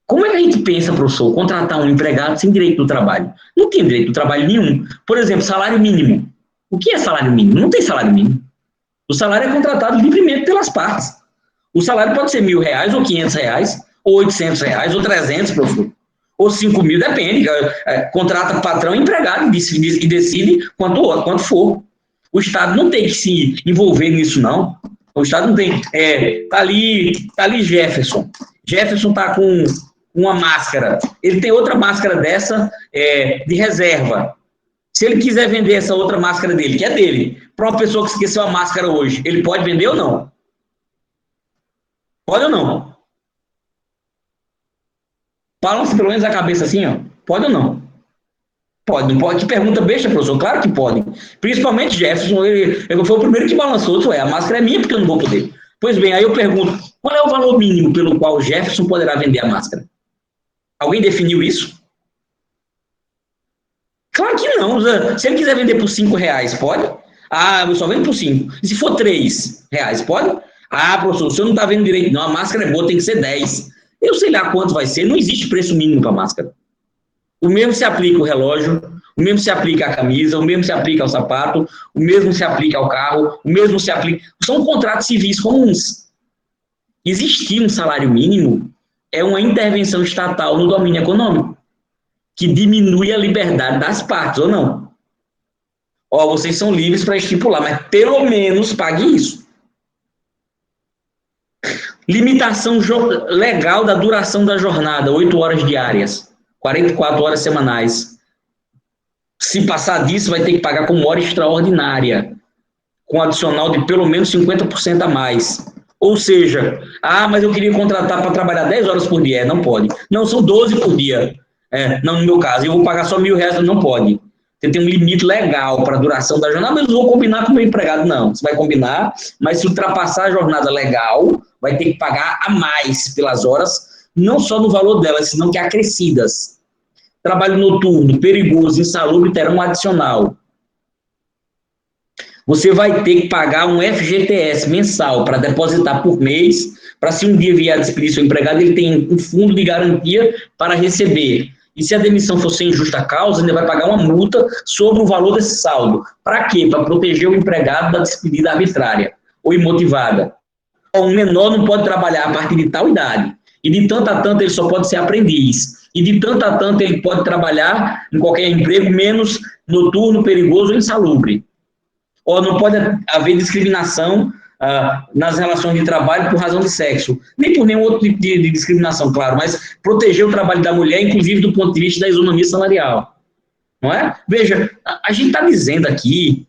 Como é que a gente pensa, professor, contratar um empregado sem direito do trabalho? Não tem direito do trabalho nenhum. Por exemplo, salário mínimo. O que é salário mínimo? Não tem salário mínimo. O salário é contratado livremente pelas partes. O salário pode ser R$1.000, ou R$500, ou R$800, ou 300, professor. Ou 5.000, depende. Contrata patrão e empregado e decide quanto for. O Estado não tem que se envolver nisso, não. O Estado não tem. Tá ali Jefferson. Jefferson está com uma máscara. Ele tem outra máscara dessa de reserva. Se ele quiser vender essa outra máscara dele, que é dele, para uma pessoa que esqueceu a máscara hoje, ele pode vender ou não? Pode ou não? Balança pelo menos a cabeça assim, ó. Pode ou não? Pode, não pode? Que pergunta besta, professor. Claro que pode. Principalmente Jefferson, ele foi o primeiro que balançou. A máscara é minha porque eu não vou poder. Pois bem, aí eu pergunto, qual é o valor mínimo pelo qual Jefferson poderá vender a máscara? Alguém definiu isso? Claro que não. Se ele quiser vender por R$5, pode? Eu só vendo por 5. E se for R$3, pode? Professor, o senhor não está vendo direito, não. A máscara é boa, tem que ser 10. Eu sei lá quanto vai ser, não existe preço mínimo para máscara. O mesmo se aplica ao relógio, o mesmo se aplica à camisa, o mesmo se aplica ao sapato, o mesmo se aplica ao carro, o mesmo se aplica... São contratos civis comuns. Existir um salário mínimo é uma intervenção estatal no domínio econômico, que diminui a liberdade das partes, ou não? Vocês são livres para estipular, mas pelo menos pague isso. Limitação legal da duração da jornada, 8 horas diárias, 44 horas semanais. Se passar disso, vai ter que pagar como hora extraordinária, com adicional de pelo menos 50% a mais. Ou seja, mas eu queria contratar para trabalhar 10 horas por dia. Não pode. Não, são 12 por dia. Não, no meu caso, eu vou pagar só R$1.000, não pode. Você tem um limite legal para a duração da jornada, mas eu não vou combinar com o meu empregado, não. Você vai combinar, mas se ultrapassar a jornada legal, vai ter que pagar a mais pelas horas, não só no valor delas, senão que acrescidas. Trabalho noturno, perigoso, insalubre, terão um adicional. Você vai ter que pagar um FGTS mensal para depositar por mês, para se um dia vier a despedir seu empregado, ele tem um fundo de garantia para receber. E se a demissão for sem justa causa, ainda vai pagar uma multa sobre o valor desse saldo. Para quê? Para proteger o empregado da despedida arbitrária ou imotivada. Um menor não pode trabalhar a partir de tal idade. E de tanto a tanto ele só pode ser aprendiz. E de tanto a tanto ele pode trabalhar em qualquer emprego, menos noturno, perigoso ou insalubre. Ou não pode haver discriminação nas relações de trabalho por razão de sexo, nem por nenhum outro tipo de discriminação, claro, mas proteger o trabalho da mulher, inclusive do ponto de vista da isonomia salarial, não é? Veja, a gente está dizendo aqui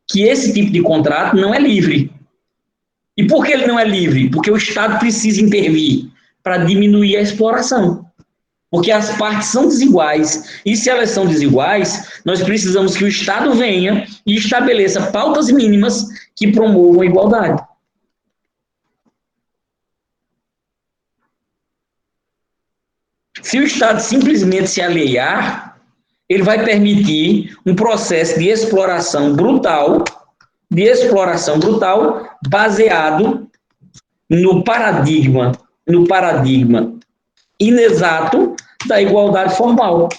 que esse tipo de contrato não é livre. E por que ele não é livre? Porque o Estado precisa intervir para diminuir a exploração. Porque as partes são desiguais. E se elas são desiguais, nós precisamos que o Estado venha e estabeleça pautas mínimas que promovam a igualdade. Se o Estado simplesmente se alhear, ele vai permitir um processo de exploração brutal, baseado no paradigma inexato da igualdade formal.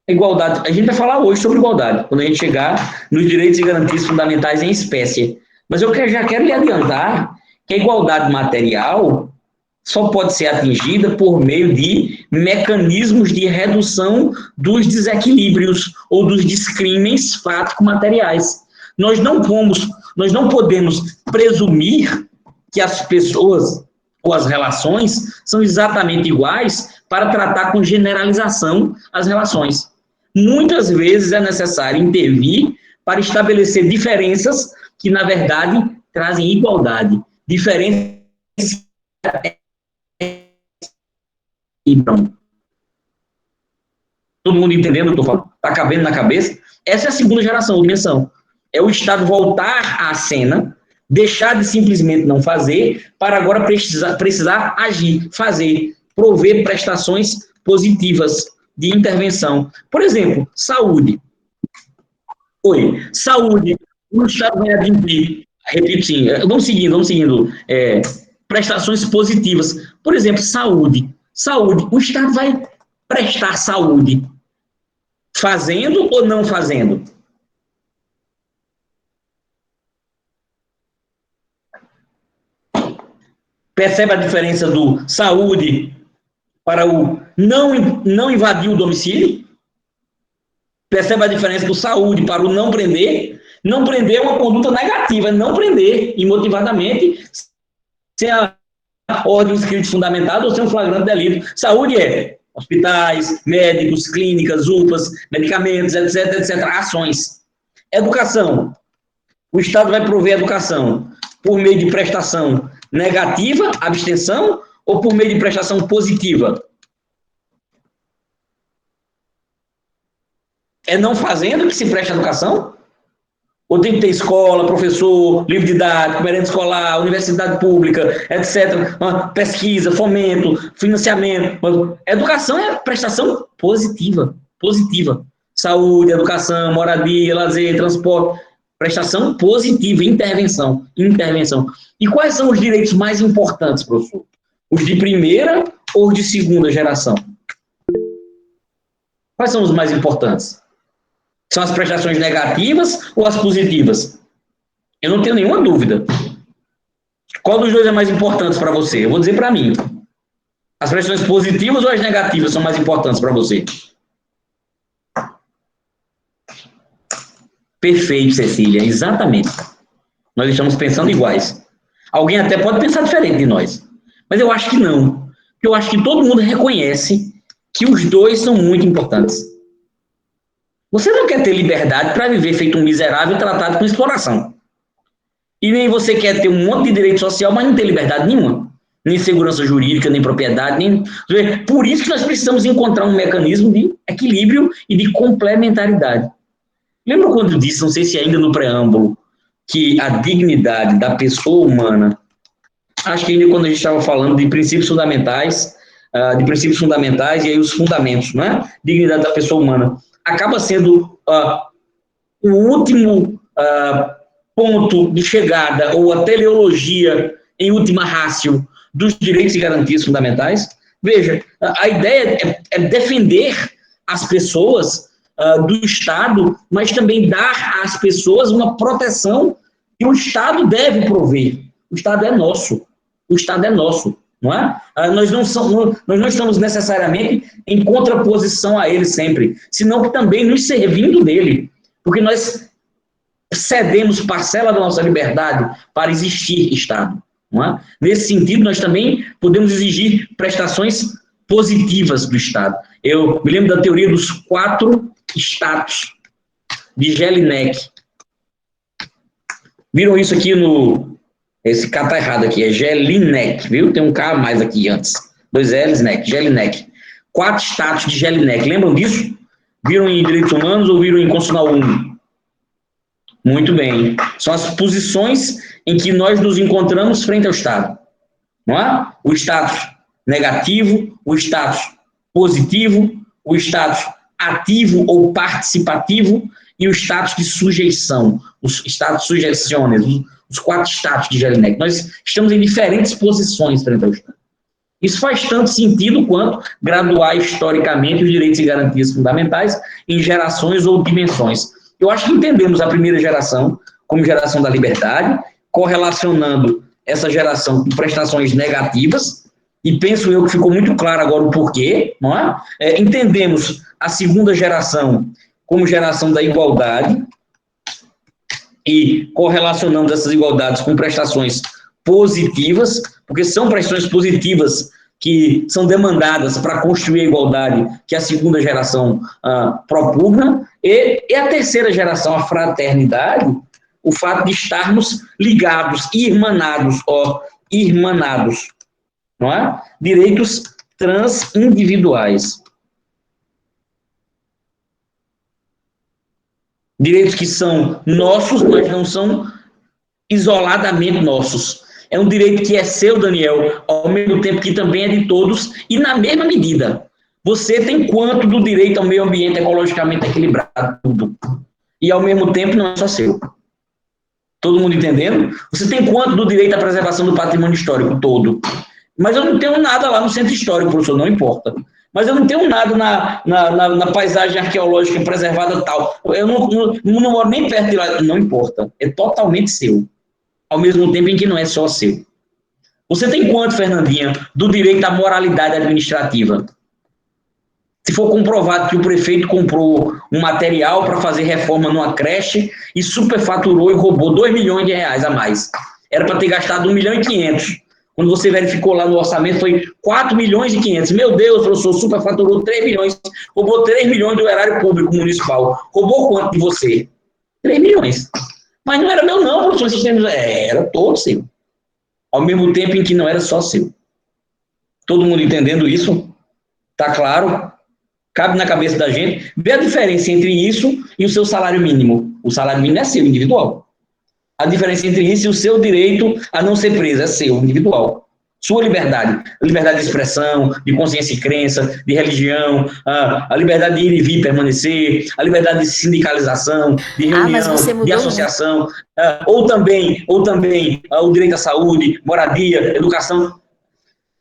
A gente vai falar hoje sobre igualdade, quando a gente chegar nos direitos e garantias fundamentais em espécie. Mas eu já quero lhe adiantar que a igualdade material só pode ser atingida por meio de mecanismos de redução dos desequilíbrios ou dos descrimes fático-materiais. Nós não podemos presumir que as pessoas ou as relações são exatamente iguais para tratar com generalização as relações. Muitas vezes é necessário intervir para estabelecer diferenças que, na verdade, trazem igualdade. Diferenças. Então, todo mundo entendendo o que eu estou falando? Está cabendo na cabeça? Essa é a segunda geração, dimensão. É o Estado voltar à cena, deixar de simplesmente não fazer, para agora precisar agir, fazer, prover prestações positivas de intervenção. Por exemplo, saúde. Saúde. O Estado vai admitir, repito sim, vamos seguindo, prestações positivas. Por exemplo, saúde. O Estado vai prestar saúde fazendo ou não fazendo? Percebe a diferença do saúde para o não invadir o domicílio? Percebe a diferença do saúde para o não prender? Não prender é uma conduta negativa, não prender imotivadamente, sem a ordem escrita fundamentada ou sem um flagrante delito. Saúde é hospitais, médicos, clínicas, UPAs, medicamentos, etc, ações. Educação. O Estado vai prover educação por meio de prestação negativa, abstenção, ou por meio de prestação positiva? É não fazendo que se presta educação? Ou tem que ter escola, professor, livro didático, merenda escolar, universidade pública, etc. Pesquisa, fomento, financiamento. Educação é prestação positiva. Saúde, educação, moradia, lazer, transporte. Prestação positiva, intervenção. E quais são os direitos mais importantes, professor? Os de primeira ou os de segunda geração? Quais são os mais importantes? São as prestações negativas ou as positivas? Eu não tenho nenhuma dúvida. Qual dos dois é mais importante para você? Eu vou dizer para mim. As prestações positivas ou as negativas são mais importantes para você? Perfeito, Cecília, exatamente. Nós estamos pensando iguais. Alguém até pode pensar diferente de nós, mas eu acho que não. Eu acho que todo mundo reconhece que os dois são muito importantes. Você não quer ter liberdade para viver feito um miserável tratado com exploração. E nem você quer ter um monte de direito social, mas não ter liberdade nenhuma. nem segurança jurídica, nem propriedade, nem... Por isso que nós precisamos encontrar um mecanismo de equilíbrio e de complementaridade. Lembra quando eu disse, não sei se ainda no preâmbulo, que a dignidade da pessoa humana, acho que ainda quando a gente estava falando de princípios fundamentais, e aí os fundamentos, né? Dignidade da pessoa humana, acaba sendo o último ponto de chegada, ou a teleologia em última ratio dos direitos e garantias fundamentais. Veja, a ideia é defender as pessoas do Estado, mas também dar às pessoas uma proteção que o Estado deve prover. O Estado é nosso. O Estado é nosso, não é? Nós não estamos necessariamente em contraposição a ele sempre, senão que também nos servindo dele, porque nós cedemos parcela da nossa liberdade para existir Estado. Não é? Nesse sentido, nós também podemos exigir prestações positivas do Estado. Eu me lembro da teoria dos 4 status de Jelinek. Viram isso aqui no... Esse K tá errado aqui, é Jelinek, viu? Tem um K a mais aqui antes. 2 L's, Nek, Jelinek. 4 status de Jelinek. Lembram disso? Viram em Direitos Humanos ou viram em Constitucional 1? Muito bem. São as posições em que nós nos encontramos frente ao Estado. Não é? O status negativo, o status positivo, o status ativo ou participativo e o status de sujeição, os status sujeiciones, os 4 status de Jelinek. Nós estamos em diferentes posições frente ao Estado. Isso faz tanto sentido quanto graduar historicamente os direitos e garantias fundamentais em gerações ou dimensões. Eu acho que entendemos a primeira geração como geração da liberdade, correlacionando essa geração com prestações negativas, e penso eu que ficou muito claro agora o porquê, não é? Entendemos a segunda geração como geração da igualdade, e correlacionando essas igualdades com prestações positivas, porque são prestações positivas que são demandadas para construir a igualdade que a segunda geração propugna, e a terceira geração, a fraternidade, o fato de estarmos ligados, irmanados, não é? Direitos transindividuais. Direitos que são nossos, mas não são isoladamente nossos. É um direito que é seu, Daniel, ao mesmo tempo que também é de todos, e na mesma medida. Você tem quanto do direito ao meio ambiente ecologicamente equilibrado? Tudo. E ao mesmo tempo não é só seu. Todo mundo entendendo? Você tem quanto do direito à preservação do patrimônio histórico? Todo. Mas eu não tenho nada lá no centro histórico, professor, não importa. Mas eu não tenho nada na paisagem arqueológica preservada tal. Eu não moro nem perto de lá. Não importa. É totalmente seu. Ao mesmo tempo em que não é só seu. Você tem quanto, Fernandinha, do direito à moralidade administrativa? Se for comprovado que o prefeito comprou um material para fazer reforma numa creche e superfaturou e roubou R$2 milhões a mais. Era para ter gastado 1,5 milhão. Quando você verificou lá no orçamento, foi 4,5 milhões. Meu Deus, professor, superfaturou 3 milhões, roubou 3 milhões do erário público municipal. Roubou quanto de você? 3 milhões. Mas não era meu não, professor. Era todo seu. Ao mesmo tempo em que não era só seu. Todo mundo entendendo isso? Tá claro? Cabe na cabeça da gente. Vê a diferença entre isso e o seu salário mínimo. O salário mínimo é seu, individual. A diferença entre isso e o seu direito a não ser preso é seu, individual. Sua liberdade. Liberdade de expressão, de consciência e crença, de religião, a liberdade de ir e vir, permanecer, a liberdade de sindicalização, de reunião, de associação, ou também o direito à saúde, moradia, educação.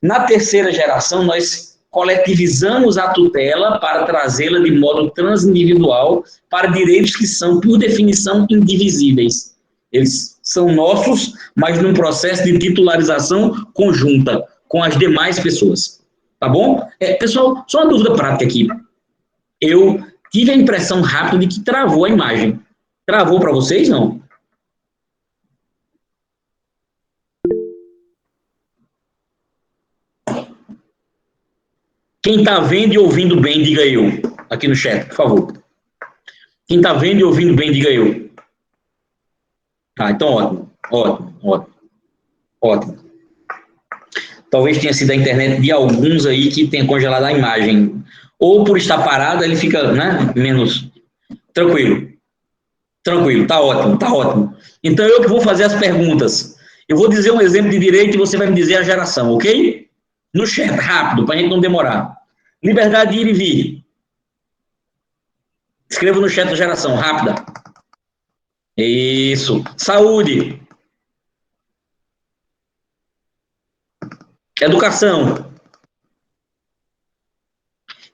Na terceira geração, nós coletivizamos a tutela para trazê-la de modo transindividual para direitos que são, por definição, indivisíveis. Eles são nossos, mas num processo de titularização conjunta com as demais pessoas. Tá bom? Pessoal, só uma dúvida prática aqui. Eu tive a impressão rápida de que travou a imagem. Travou para vocês, não? Quem está vendo e ouvindo bem, diga eu. Aqui no chat, por favor. Quem está vendo e ouvindo bem, diga eu. Tá, então ótimo. Ótimo. Então talvez tenha sido a internet de alguns aí que tenha congelado a imagem. Ou por estar parado, ele fica, né, menos tranquilo. Tranquilo, tá ótimo, tá ótimo. Então, eu que vou fazer as perguntas. Eu vou dizer um exemplo de direito e você vai me dizer a geração, ok? No chat, rápido, para a gente não demorar. Liberdade de ir e vir. Escreva no chat a geração, rápida. Isso. Saúde. Educação.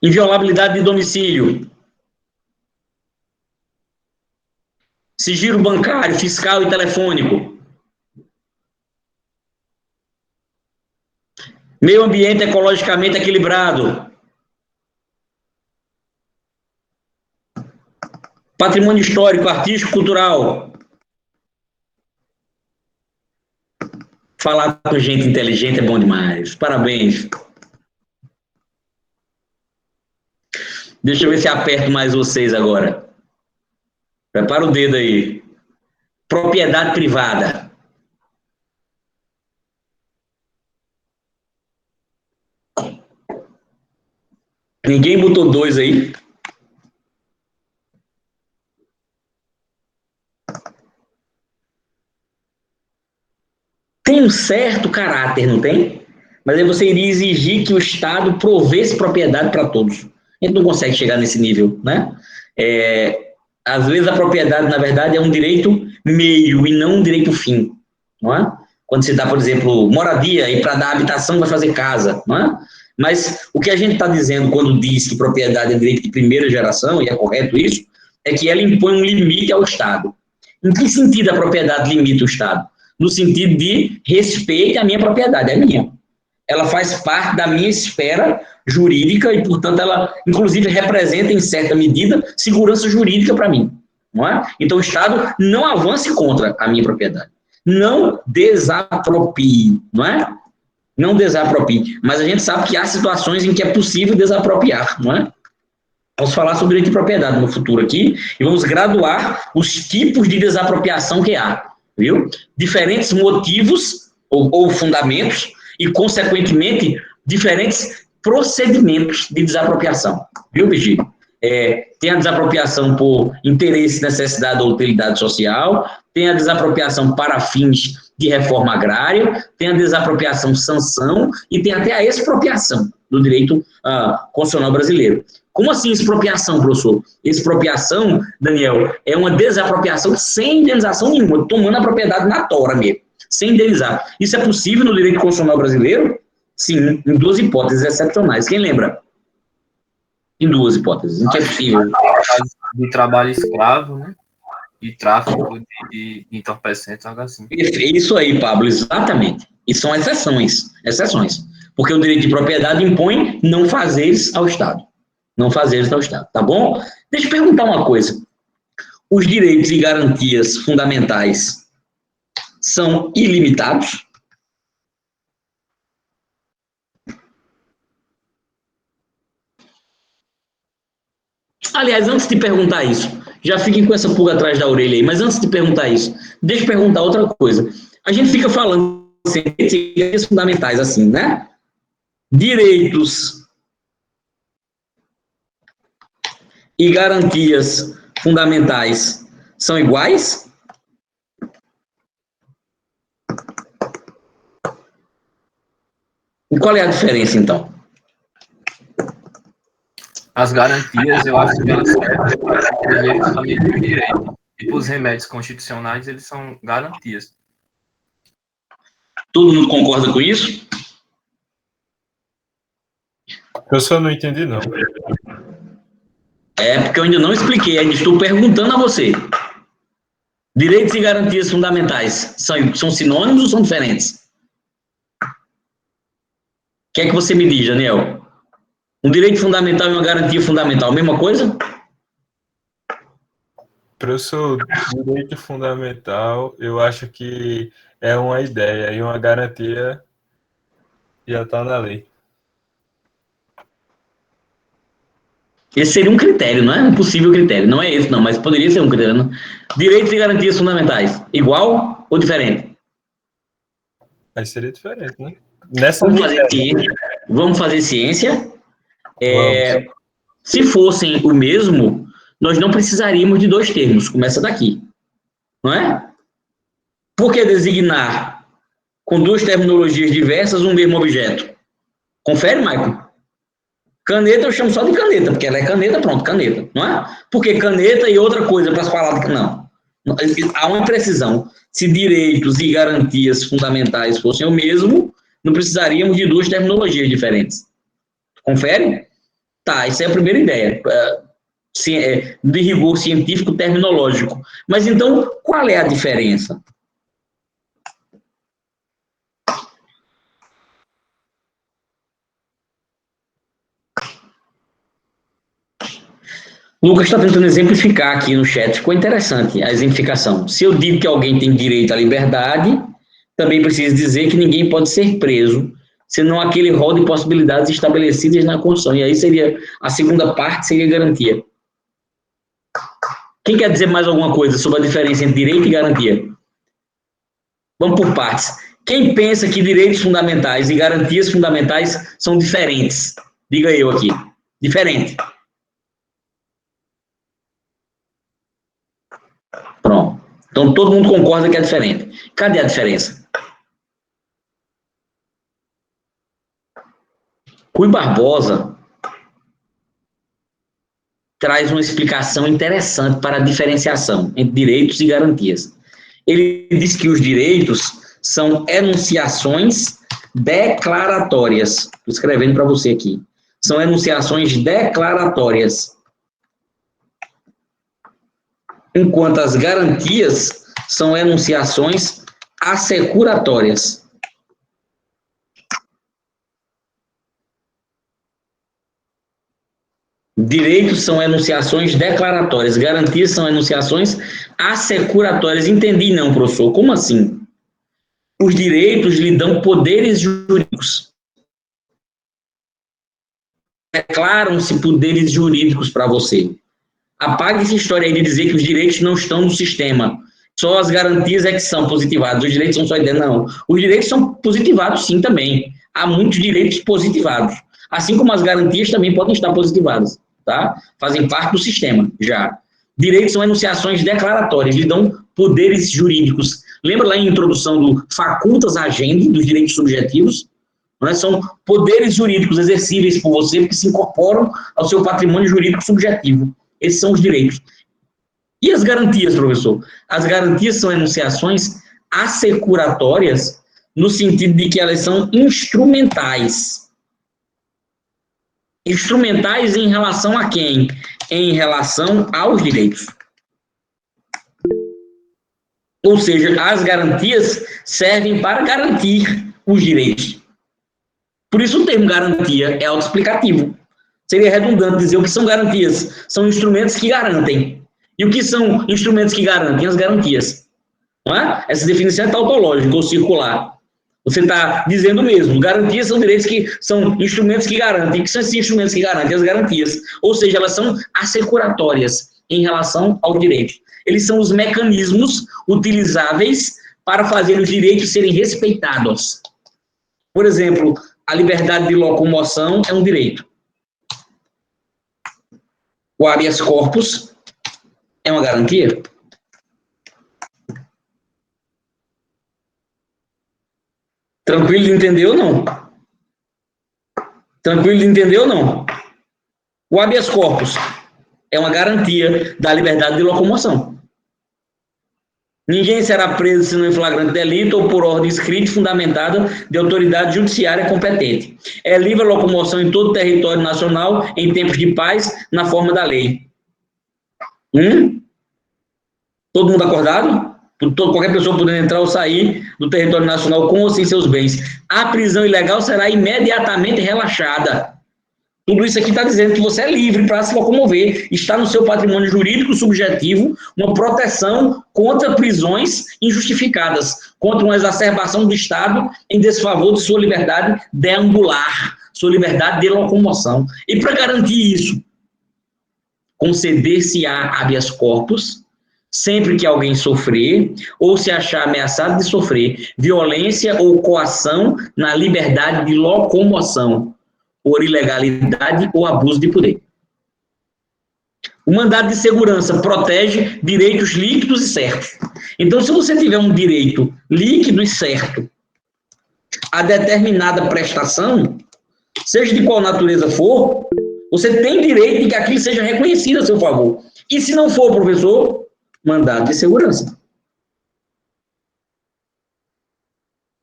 Inviolabilidade de domicílio. Sigilo bancário, fiscal e telefônico. Meio ambiente ecologicamente equilibrado. Patrimônio histórico, artístico, cultural. Falar com gente inteligente é bom demais. Parabéns. Deixa eu ver se aperto mais vocês agora. Prepara o dedo aí. Propriedade privada. Ninguém botou 2 aí? Tem um certo caráter, não tem? Mas aí você iria exigir que o Estado provesse propriedade para todos. A gente não consegue chegar nesse nível, né? Às vezes a propriedade, na verdade, é um direito meio e não um direito fim, não é? Quando você dá, por exemplo, moradia e para dar habitação vai fazer casa, não é? Mas o que a gente está dizendo quando diz que propriedade é direito de primeira geração, e é correto isso, é que ela impõe um limite ao Estado. Em que sentido a propriedade limita o Estado? No sentido de respeito à minha propriedade, é minha. Ela faz parte da minha esfera jurídica e, portanto, ela, inclusive, representa, em certa medida, segurança jurídica para mim. Não é? Então, o Estado não avance contra a minha propriedade. Não desaproprie, não é? Não desaproprie. Mas a gente sabe que há situações em que é possível desapropriar, não é? Vamos falar sobre direito de propriedade no futuro aqui e vamos graduar os tipos de desapropriação que há, viu? Diferentes motivos ou fundamentos e, consequentemente, diferentes procedimentos de desapropriação, viu, Virgílio? Tem a desapropriação por interesse, necessidade ou utilidade social, tem a desapropriação para fins de reforma agrária, tem a desapropriação sanção e tem até a expropriação do direito constitucional brasileiro. Como assim expropriação, professor? Expropriação, Daniel, é uma desapropriação sem indenização nenhuma, tomando a propriedade na tora mesmo, sem indenizar. Isso é possível no direito constitucional brasileiro? Sim, em 2 hipóteses excepcionais. Quem lembra? Em 2 hipóteses, em que é possível. De trabalho escravo, né? E tráfico de entorpecentes, algo assim. Isso aí, Pablo, exatamente. E são exceções. Porque o direito de propriedade impõe não fazeres ao Estado. Não fazeres ao Estado, tá bom? Deixa eu perguntar uma coisa. Os direitos e garantias fundamentais são ilimitados? Aliás, antes de perguntar isso, já fiquem com essa pulga atrás da orelha aí, mas antes de perguntar isso, deixa eu perguntar outra coisa. A gente fica falando sempre de direitos fundamentais assim, né? Direitos e garantias fundamentais são iguais? E qual é a diferença, então? As garantias, eu acho que elas servem para proteger justamente o direito. Tipo, os remédios constitucionais, eles são garantias. Todo mundo concorda com isso? Eu só não entendi, não. Porque eu ainda não expliquei, ainda estou perguntando a você. Direitos e garantias fundamentais são sinônimos ou são diferentes? O que é que você me diz, Daniel? Um direito fundamental e uma garantia fundamental, mesma coisa? Professor, direito fundamental, eu acho que é uma ideia e uma garantia já está na lei. Esse seria um critério, não é um possível critério. Não é esse, não, mas poderia ser um critério. Não? Direitos e garantias fundamentais, igual ou diferente? Aí seria diferente, né? Nessa Vamos fazer ciência. Se fossem o mesmo, nós não precisaríamos de dois termos. Começa daqui. Não é? Por que designar com duas terminologias diversas um mesmo objeto? Confere, Michael? Caneta eu chamo só de caneta, porque ela é caneta, pronto, caneta. Não é? Porque caneta e outra coisa para as palavras. Não. Há uma imprecisão. Se direitos e garantias fundamentais fossem o mesmo, não precisaríamos de duas terminologias diferentes. Confere? Tá, essa é a primeira ideia. De rigor científico terminológico. Mas então, qual é a diferença? Lucas está tentando exemplificar aqui no chat. Ficou interessante a exemplificação. Se eu digo que alguém tem direito à liberdade, também preciso dizer que ninguém pode ser preso, senão aquele rol de possibilidades estabelecidas na Constituição. E aí seria, a segunda parte seria garantia. Quem quer dizer mais alguma coisa sobre a diferença entre direito e garantia? Vamos por partes. Quem pensa que direitos fundamentais e garantias fundamentais são diferentes? Diga eu aqui. Diferente. Pronto. Então, todo mundo concorda que é diferente. Cadê a diferença? Rui Barbosa traz uma explicação interessante para a diferenciação entre direitos e garantias. Ele diz que os direitos são enunciações declaratórias. Estou escrevendo para você aqui. São enunciações declaratórias. Enquanto as garantias são enunciações assecuratórias. Direitos são enunciações declaratórias, garantias são enunciações assecuratórias. Entendi não, professor. Como assim? Os direitos lhe dão poderes jurídicos. Declaram-se poderes jurídicos para você. Apague essa história aí de dizer que os direitos não estão no sistema. Só as garantias é que são positivadas. Os direitos são só ideia. Não. Os direitos são positivados sim também. Há muitos direitos positivados. Assim como as garantias também podem estar positivadas. Tá? Fazem parte do sistema, já. Direitos são enunciações declaratórias, lhe dão poderes jurídicos. Lembra lá em introdução do facultas agendi, dos direitos subjetivos? Não é? São poderes jurídicos exercíveis por você que se incorporam ao seu patrimônio jurídico subjetivo. Esses são os direitos. E as garantias, professor? As garantias são enunciações assecuratórias no sentido de que elas são instrumentais. Instrumentais em relação a quem? Em relação aos direitos. Ou seja, as garantias servem para garantir os direitos. Por isso o termo garantia é autoexplicativo. Seria redundante dizer o que são garantias. São instrumentos que garantem. E o que são instrumentos que garantem? As garantias. Não é? Essa definição é tautológica ou circular. Você está dizendo mesmo, garantias são direitos que são instrumentos que garantem. O que são esses instrumentos que garantem? As garantias. Ou seja, elas são assecuratórias em relação ao direito. Eles são os mecanismos utilizáveis para fazer os direitos serem respeitados. Por exemplo, a liberdade de locomoção é um direito. O habeas corpus é uma garantia? Tranquilo de entender ou não? Tranquilo de entender ou não? O habeas corpus é uma garantia da liberdade de locomoção. Ninguém será preso senão em flagrante delito ou por ordem escrita e fundamentada de autoridade judiciária competente. É livre a locomoção em todo o território nacional em tempos de paz, na forma da lei. Todo mundo acordado? Qualquer pessoa podendo entrar ou sair do território nacional com ou sem seus bens. A prisão ilegal será imediatamente relaxada. Tudo isso aqui está dizendo que você é livre para se locomover. Está no seu patrimônio jurídico subjetivo uma proteção contra prisões injustificadas, contra uma exacerbação do Estado em desfavor de sua liberdade deambular, sua liberdade de locomoção. E para garantir isso, conceder-se-á habeas corpus sempre que alguém sofrer ou se achar ameaçado de sofrer violência ou coação na liberdade de locomoção por ilegalidade ou abuso de poder. O mandado de segurança protege direitos líquidos e certos. Então, se você tiver um direito líquido e certo a determinada prestação, seja de qual natureza for, você tem direito de que aquilo seja reconhecido a seu favor. E se não for, professor, mandado de segurança.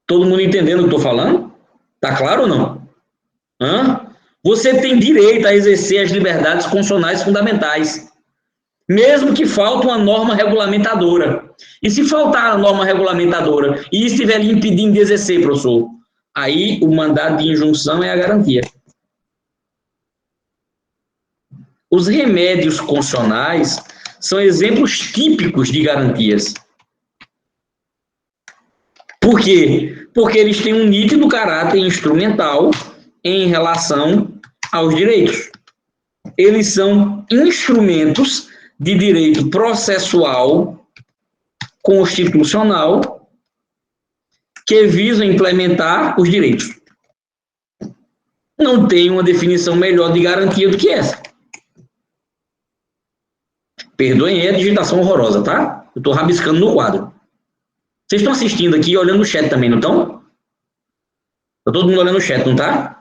Todo mundo entendendo o que eu estou falando? Está claro ou não? Você tem direito a exercer as liberdades constitucionais fundamentais, mesmo que falte uma norma regulamentadora. E se faltar a norma regulamentadora e estiver lhe impedindo de exercer, professor, aí o mandado de injunção é a garantia. Os remédios constitucionais são exemplos típicos de garantias. Por quê? Porque eles têm um nítido caráter instrumental em relação aos direitos. Eles são instrumentos de direito processual constitucional que visam implementar os direitos. Não tem uma definição melhor de garantia do que essa. Perdoem a digitação horrorosa, tá? Eu estou rabiscando no quadro. Vocês estão assistindo aqui e olhando o chat também, não estão? Está todo mundo olhando o chat, não tá?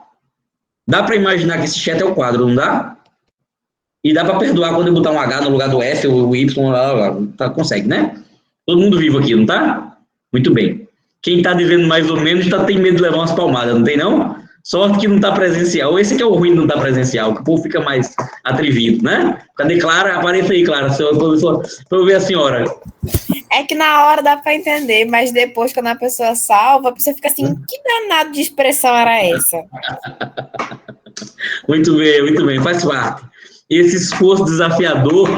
Dá para imaginar que esse chat é o quadro, não dá? E dá para perdoar quando eu botar um H no lugar do S ou o Y, tá, consegue, né? Todo mundo vivo aqui, não tá? Muito bem. Quem está devendo mais ou menos tem medo de levar umas palmadas, não tem não? Sorte que não está presencial. Esse que é o ruim de não estar presencial, que o povo fica mais atrevido, né? Cadê Clara? Apareça aí, Clara, para eu ver a senhora. É que na hora dá para entender, mas depois, quando a pessoa salva, a pessoa fica assim, que danado de expressão era essa? Muito bem, faz parte. Esse esforço desafiador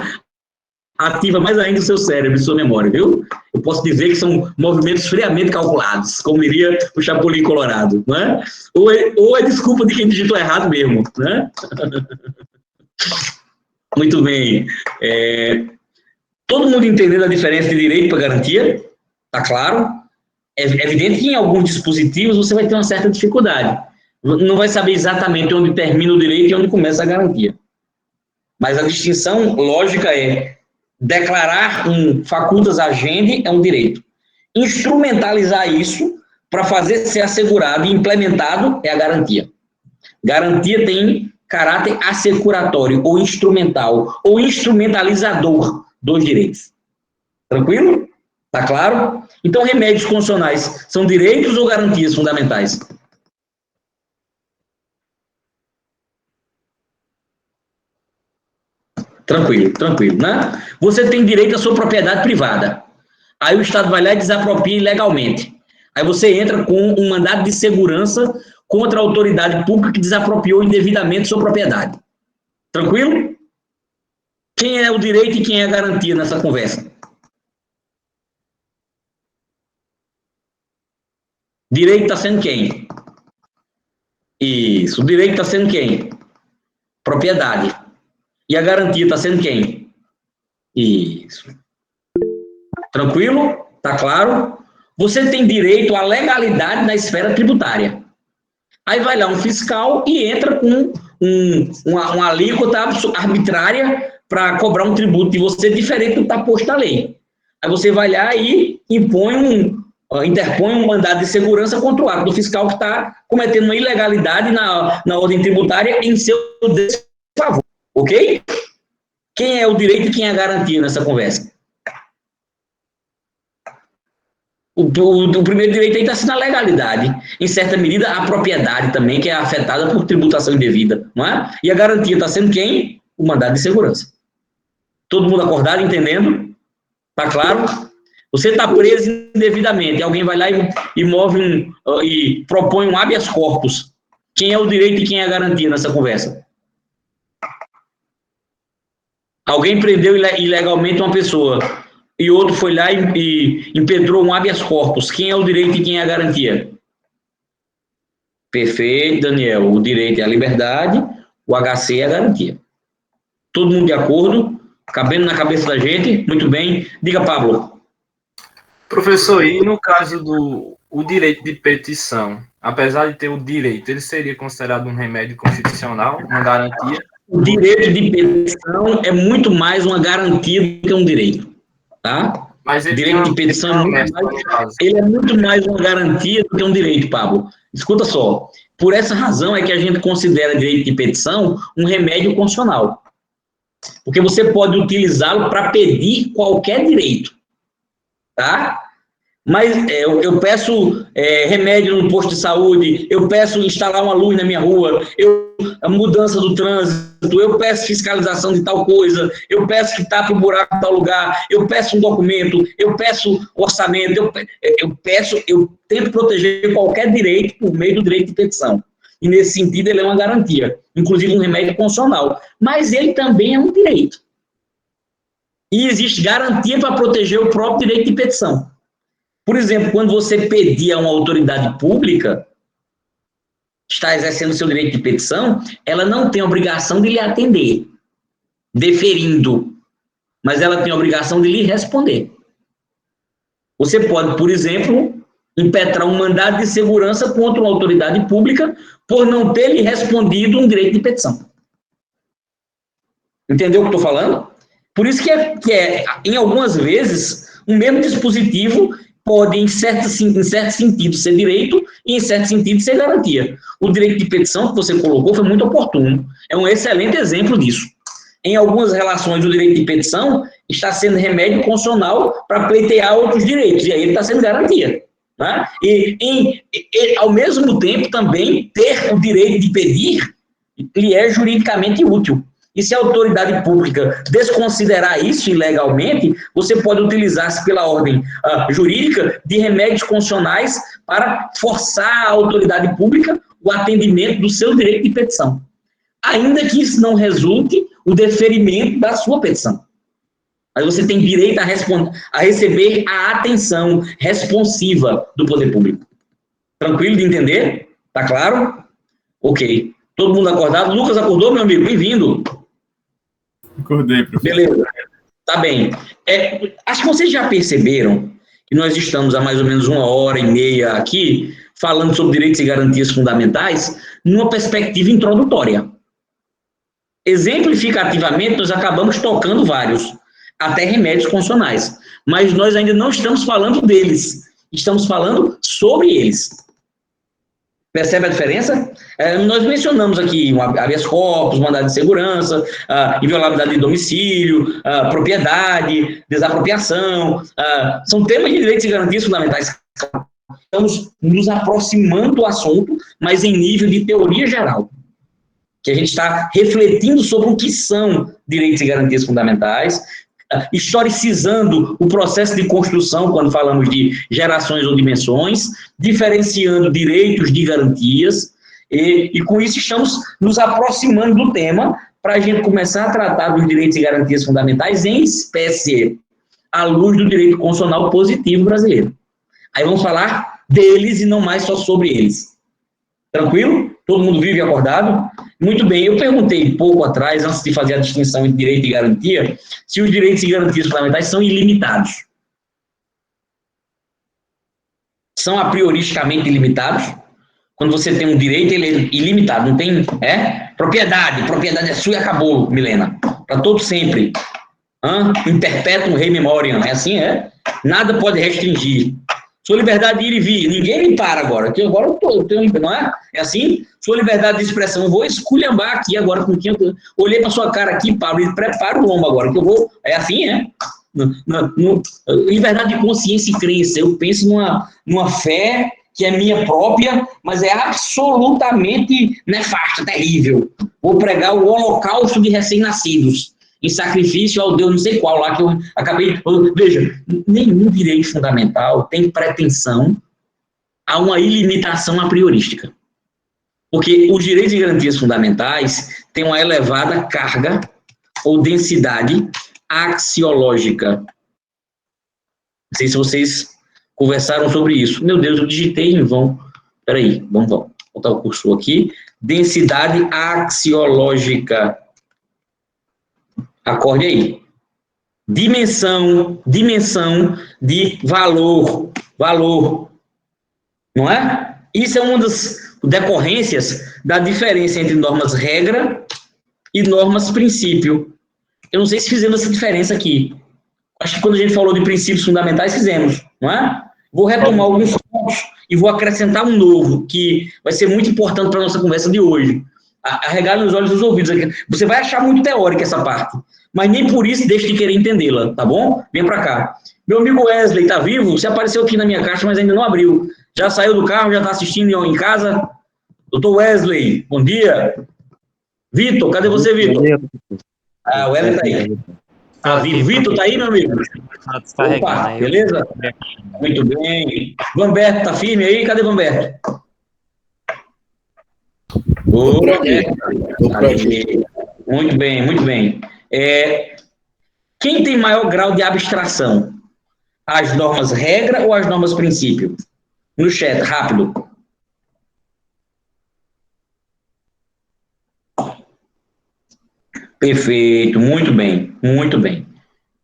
ativa mais ainda o seu cérebro e sua memória, viu? Eu posso dizer que são movimentos friamente calculados, como diria o Chapolin Colorado, né? Ou é desculpa de quem digitou errado mesmo, né? Muito bem. Todo mundo entendendo a diferença de direito para garantia? Tá claro? É evidente que em alguns dispositivos você vai ter uma certa dificuldade. Não vai saber exatamente onde termina o direito e onde começa a garantia. Mas a distinção lógica é declarar um facultas agendi é um direito. Instrumentalizar isso para fazer ser assegurado e implementado é a garantia. Garantia tem caráter assecuratório ou instrumental ou instrumentalizador dos direitos. Tranquilo? Tá claro? Então, remédios constitucionais são direitos ou garantias fundamentais? Tranquilo, né? Você tem direito à sua propriedade privada. Aí o Estado vai lá e desapropria ilegalmente. Aí você entra com um mandado de segurança contra a autoridade pública que desapropriou indevidamente sua propriedade. Tranquilo? Quem é o direito e quem é a garantia nessa conversa? Direito está sendo quem? Isso. O direito está sendo quem? Propriedade. E a garantia está sendo quem? Isso. Tranquilo? Tá claro? Você tem direito à legalidade na esfera tributária. Aí vai lá um fiscal e entra com uma alíquota arbitrária para cobrar um tributo de você diferente do que está posto na lei. Aí você vai lá e interpõe um mandado de segurança contra o ato do fiscal que está cometendo uma ilegalidade na ordem tributária em seu desfavor. Ok? Quem é o direito e quem é a garantia nessa conversa? O primeiro direito aí está sendo a legalidade. Em certa medida, a propriedade também, que é afetada por tributação indevida, não é? E a garantia está sendo quem? O mandado de segurança. Todo mundo acordado, entendendo? Tá claro? Você está preso indevidamente, alguém vai lá e move e propõe um habeas corpus. Quem é o direito e quem é a garantia nessa conversa? Alguém prendeu ilegalmente uma pessoa e outro foi lá e impetrou um habeas corpus. Quem é o direito e quem é a garantia? Perfeito, Daniel. O direito é a liberdade, o HC é a garantia. Todo mundo de acordo? Cabendo na cabeça da gente? Muito bem. Diga, Pablo. Professor, e no caso do direito de petição, apesar de ter o direito, ele seria considerado um remédio constitucional, uma garantia? O direito de petição é muito mais uma garantia do que um direito, tá? Mas O direito de petição ele é muito mais uma garantia do que um direito, Pablo. Escuta só. Por essa razão é que a gente considera direito de petição um remédio constitucional. Porque você pode utilizá-lo para pedir qualquer direito, tá? Mas eu peço remédio no posto de saúde, eu peço instalar uma luz na minha rua, a mudança do trânsito, eu peço fiscalização de tal coisa, eu peço que tape o buraco em tal lugar, eu peço um documento, eu peço orçamento, eu tento proteger qualquer direito por meio do direito de petição. E, nesse sentido, ele é uma garantia, inclusive um remédio constitucional. Mas ele também é um direito. E existe garantia para proteger o próprio direito de petição. Por exemplo, quando você pedir a uma autoridade pública, está exercendo o seu direito de petição, ela não tem a obrigação de lhe atender, deferindo, mas ela tem a obrigação de lhe responder. Você pode, por exemplo, impetrar um mandado de segurança contra uma autoridade pública por não ter lhe respondido um direito de petição. Entendeu o que eu estou falando? Por isso que em algumas vezes, o mesmo dispositivo pode, em certo sentido, ser direito e, em certo sentido, ser garantia. O direito de petição que você colocou foi muito oportuno. É um excelente exemplo disso. Em algumas relações, o direito de petição está sendo remédio constitucional para pleitear outros direitos, e aí ele está sendo garantia. Né? E, ao mesmo tempo, também, ter o direito de pedir lhe é juridicamente útil. E se a autoridade pública desconsiderar isso ilegalmente, você pode utilizar-se pela ordem jurídica de remédios constitucionais para forçar a autoridade pública o atendimento do seu direito de petição. Ainda que isso não resulte o deferimento da sua petição. Mas você tem direito a receber a atenção responsiva do poder público. Tranquilo de entender? Tá claro? Ok. Todo mundo acordado? Lucas acordou, meu amigo? Bem-vindo. Acordei, professor. Beleza. Tá bem. Acho que vocês já perceberam que nós estamos há mais ou menos 1h30 aqui falando sobre direitos e garantias fundamentais numa perspectiva introdutória. Exemplificativamente, nós acabamos tocando vários, até remédios constitucionais. Mas nós ainda não estamos falando deles. Estamos falando sobre eles. Percebe a diferença? Nós mencionamos aqui habeas corpus, mandado de segurança, inviolabilidade de domicílio, propriedade, desapropriação. São temas de direitos e garantias fundamentais. Estamos nos aproximando do assunto, mas em nível de teoria geral. Que a gente está refletindo sobre o que são direitos e garantias fundamentais, historicizando o processo de construção, quando falamos de gerações ou dimensões, diferenciando direitos de garantias, e com isso estamos nos aproximando do tema para a gente começar a tratar dos direitos e garantias fundamentais em espécie, à luz do direito constitucional positivo brasileiro. Aí vamos falar deles e não mais só sobre eles. Tranquilo? Todo mundo vive acordado? Muito bem, eu perguntei pouco atrás, antes de fazer a distinção entre direito e garantia, se os direitos e garantias fundamentais são ilimitados. São a prioristicamente ilimitados? Quando você tem um direito, ele é ilimitado, não tem... Propriedade é sua e acabou, Milena. Para todo sempre. In perpetuum rei memoriam, é assim, Nada pode restringir. Sua liberdade de ir e vir, ninguém me para agora, que agora eu tenho, não é? É assim? Sua liberdade de expressão, eu vou esculhambar aqui agora com quem eu olhei para sua cara aqui, Pablo, e prepara o lombo agora, que eu vou, é assim, liberdade de consciência e crença, eu penso numa fé que é minha própria, mas é absolutamente nefasta, terrível. Vou pregar o holocausto de recém-nascidos, em sacrifício ao Deus não sei qual lá, que eu acabei... Veja, nenhum direito fundamental tem pretensão a uma ilimitação a priorística. Porque os direitos e garantias fundamentais têm uma elevada carga ou densidade axiológica. Não sei se vocês conversaram sobre isso. Meu Deus, eu digitei em vão. Espera aí, vamos botar o cursor aqui. Densidade axiológica. Acorde aí. dimensão de valor, não é? Isso é uma das decorrências da diferença entre normas-regra e normas-princípio. Eu não sei se fizemos essa diferença aqui. Acho que quando a gente falou de princípios fundamentais, fizemos, não é? Vou retomar alguns pontos e vou acrescentar um novo, que vai ser muito importante para a nossa conversa de hoje. Arregalem os olhos e os ouvidos aqui. Você vai achar muito teórica essa parte, mas nem por isso deixe de querer entendê-la, tá bom? Vem para cá. Meu amigo Wesley, tá vivo? Você apareceu aqui na minha caixa, mas ainda não abriu. Já saiu do carro, já está assistindo em casa? Doutor Wesley, bom dia. Vitor, cadê você, Vitor? O Wesley tá aí. Tá vivo. Vitor, tá aí, meu amigo? Opa, beleza? Muito bem. Vamberto, tá firme aí? Cadê Vamberto? Muito bem, muito bem. Quem tem maior grau de abstração? As normas regra ou as normas princípio? No chat, rápido. Perfeito, muito bem, muito bem.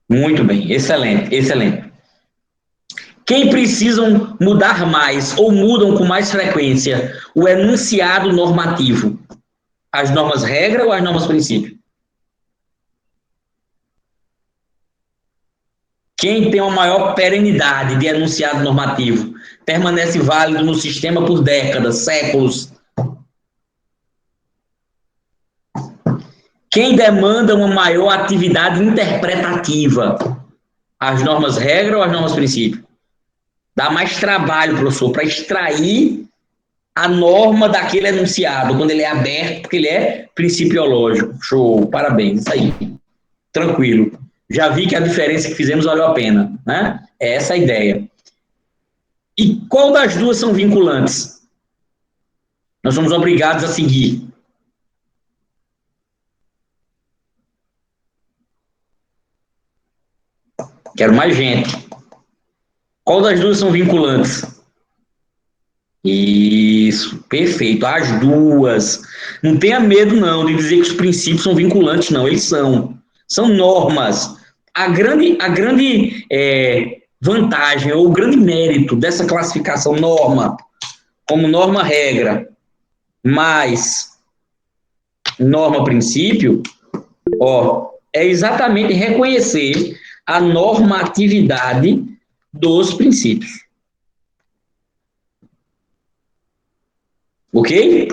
Muito bem, excelente, excelente. Quem precisam mudar mais ou mudam com mais frequência o enunciado normativo? As normas regra ou as normas princípio? Quem tem uma maior perenidade de enunciado normativo? Permanece válido no sistema por décadas, séculos. Quem demanda uma maior atividade interpretativa? As normas regra ou as normas princípio? Dá mais trabalho, professor, para extrair a norma daquele enunciado, quando ele é aberto, porque ele é principiológico. Show, parabéns, isso aí. Tranquilo. Já vi que a diferença que fizemos valeu a pena, né? É essa a ideia. E qual das duas são vinculantes? Nós somos obrigados a seguir. Quero mais gente. Qual das duas são vinculantes? Isso, perfeito. As duas. Não tenha medo, não, de dizer que os princípios são vinculantes, não. Eles são. São normas. A grande vantagem, ou o grande mérito dessa classificação norma, como norma-regra, mais norma-princípio, é exatamente reconhecer a normatividade dos princípios. Ok?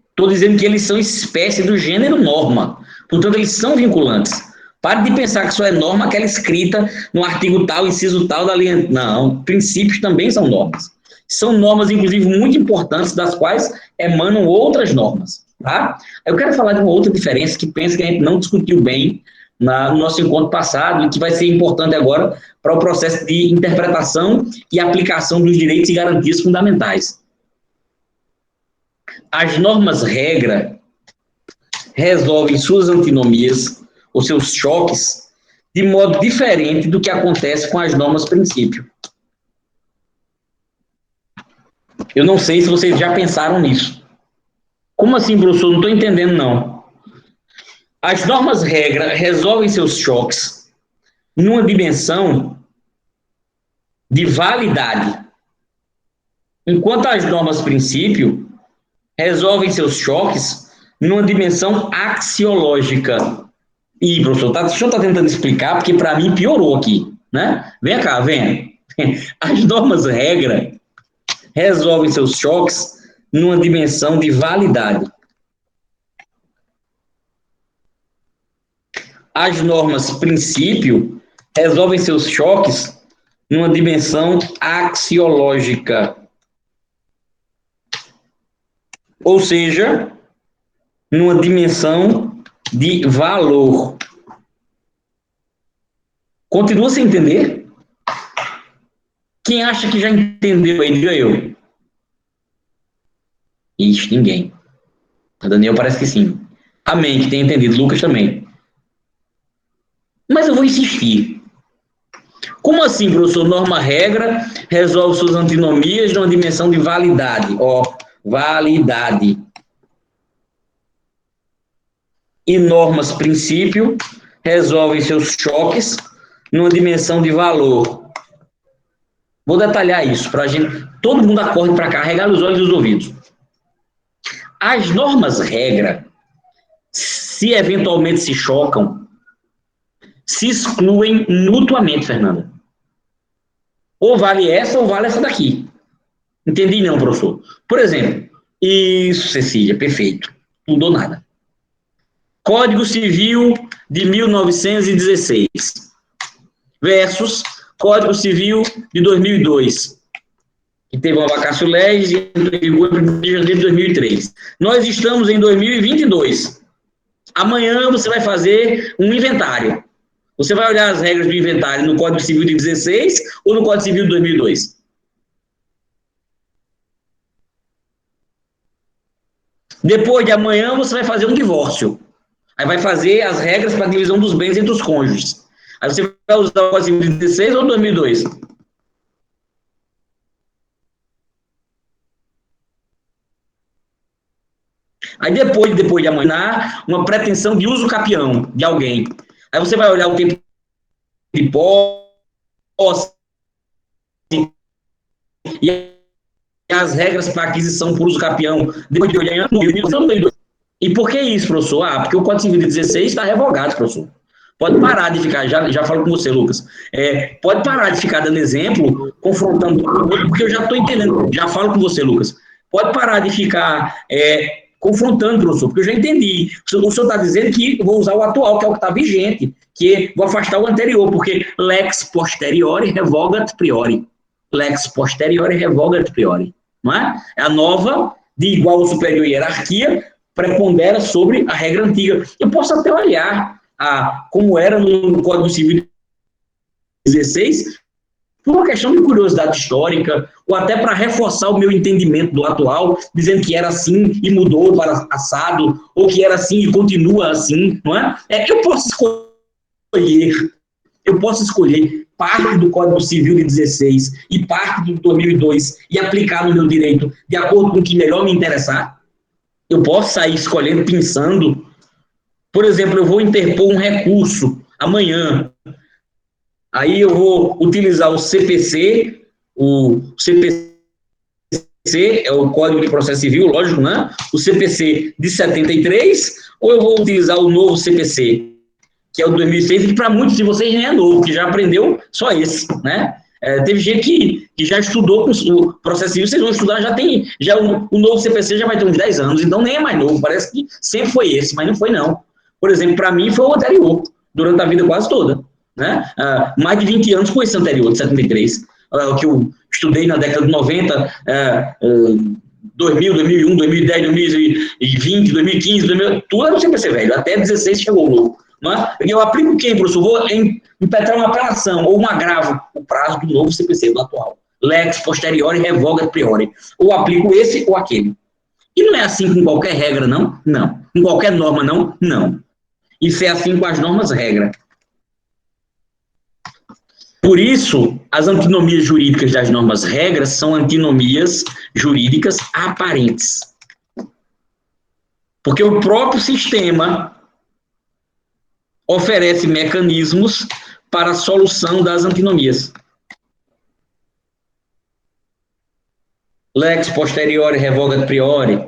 Estou dizendo que eles são espécie do gênero norma. Portanto, eles são vinculantes. Pare de pensar que só é norma aquela escrita no artigo tal, inciso tal da linha. Não, princípios também são normas. São normas, inclusive, muito importantes, das quais emanam outras normas. Tá? Eu quero falar de uma outra diferença que penso que a gente não discutiu bem no nosso encontro passado e que vai ser importante agora para o processo de interpretação e aplicação dos direitos e garantias fundamentais. As normas-regra resolvem suas antinomias, ou seus choques, de modo diferente do que acontece com as normas-princípio. Eu não sei se vocês já pensaram nisso. Como assim, professor? Não estou entendendo, não. As normas-regra resolvem seus choques numa dimensão de validade, enquanto as normas-princípio resolvem seus choques numa dimensão axiológica. Ih, professor, deixa eu estar tentando explicar, porque para mim piorou aqui, né? Vem cá, venha. As normas-regra resolvem seus choques numa dimensão de validade. As normas-princípio resolvem seus choques numa dimensão axiológica. Ou seja, numa dimensão de valor. Continua sem entender? Quem acha que já entendeu aí, diga eu. Ixi, ninguém. A Daniel parece que sim. Amém, que tenha entendido. Lucas também. Mas eu vou insistir. Como assim, professor? Norma-regra resolve suas antinomias numa dimensão de validade. Validade. E normas-princípio resolvem seus choques numa dimensão de valor. Vou detalhar isso para a gente, todo mundo acorde para cá, regar os olhos e os ouvidos. As normas regra, se eventualmente se chocam, se excluem mutuamente, Fernanda. Ou vale essa ou vale essa daqui. Entendi não, professor. Por exemplo, isso, Cecília, perfeito. Não mudou nada. Código Civil de 1916 versus Código Civil de 2002, que teve uma vacatio legis e entrou em vigor em 1 de janeiro de 2003. Nós estamos em 2022. Amanhã você vai fazer um inventário. Você vai olhar as regras do inventário no Código Civil de 16 ou no Código Civil de 2002? Depois de amanhã você vai fazer um divórcio. Aí vai fazer as regras para a divisão dos bens entre os cônjuges. Aí você vai usar o Código Civil de 16 ou 2002? Aí depois de amanhã, uma pretensão de uso capião de alguém. Aí você vai olhar o tempo de posse e as regras para aquisição por uso capião, depois de olhar no 2002. E por que isso, professor? Ah, porque o Código Civil de 16 está revogado, professor. Pode parar de ficar, já falo com você, Lucas, pode parar de ficar dando exemplo, confrontando, porque eu já estou entendendo, já falo com você, Lucas. Pode parar de ficar confrontando, professor, porque eu já entendi. O senhor está dizendo que vou usar o atual, que é o que está vigente, que vou afastar o anterior, porque lex posteriori revogat priori. Lex posteriori revogat priori. Não é? A nova, de igual ou superior hierarquia, prepondera sobre a regra antiga. Eu posso até olhar como era no Código Civil de 16, por uma questão de curiosidade histórica, ou até para reforçar o meu entendimento do atual, dizendo que era assim e mudou para assado, ou que era assim e continua assim, não é? Eu posso escolher parte do Código Civil de 16 e parte do 2002 e aplicar no meu direito de acordo com o que melhor me interessar. Eu posso sair escolhendo, pensando. Por exemplo, eu vou interpor um recurso amanhã. Aí eu vou utilizar o CPC é o Código de Processo Civil, lógico, né? O CPC de 73, ou eu vou utilizar o novo CPC, que é o 2006, que para muitos de vocês nem é novo, que já aprendeu só esse, né? Teve gente que já estudou com o processo civil, vocês vão estudar, o novo CPC já vai ter uns 10 anos, então nem é mais novo, parece que sempre foi esse, mas não foi não. Por exemplo, para mim foi o anterior, durante a vida quase toda, né? Mais de 20 anos com esse anterior, de 73, o que eu estudei na década de 90, 2000, 2001, 2010, 2020, 2015, tudo era o CPC velho, até 16 chegou o novo. Eu aplico quem, professor? Vou impetrar uma apelação ou um agravo, o prazo do novo CPC, do atual. Lex posteriori revogat priori. Ou aplico esse ou aquele. E não é assim com qualquer regra, não? Não. Com qualquer norma, não? Não. Isso é assim com as normas regra. Por isso, as antinomias jurídicas das normas regras são antinomias jurídicas aparentes. Porque o próprio sistema oferece mecanismos para a solução das antinomias. Lex posteriori revogat priori.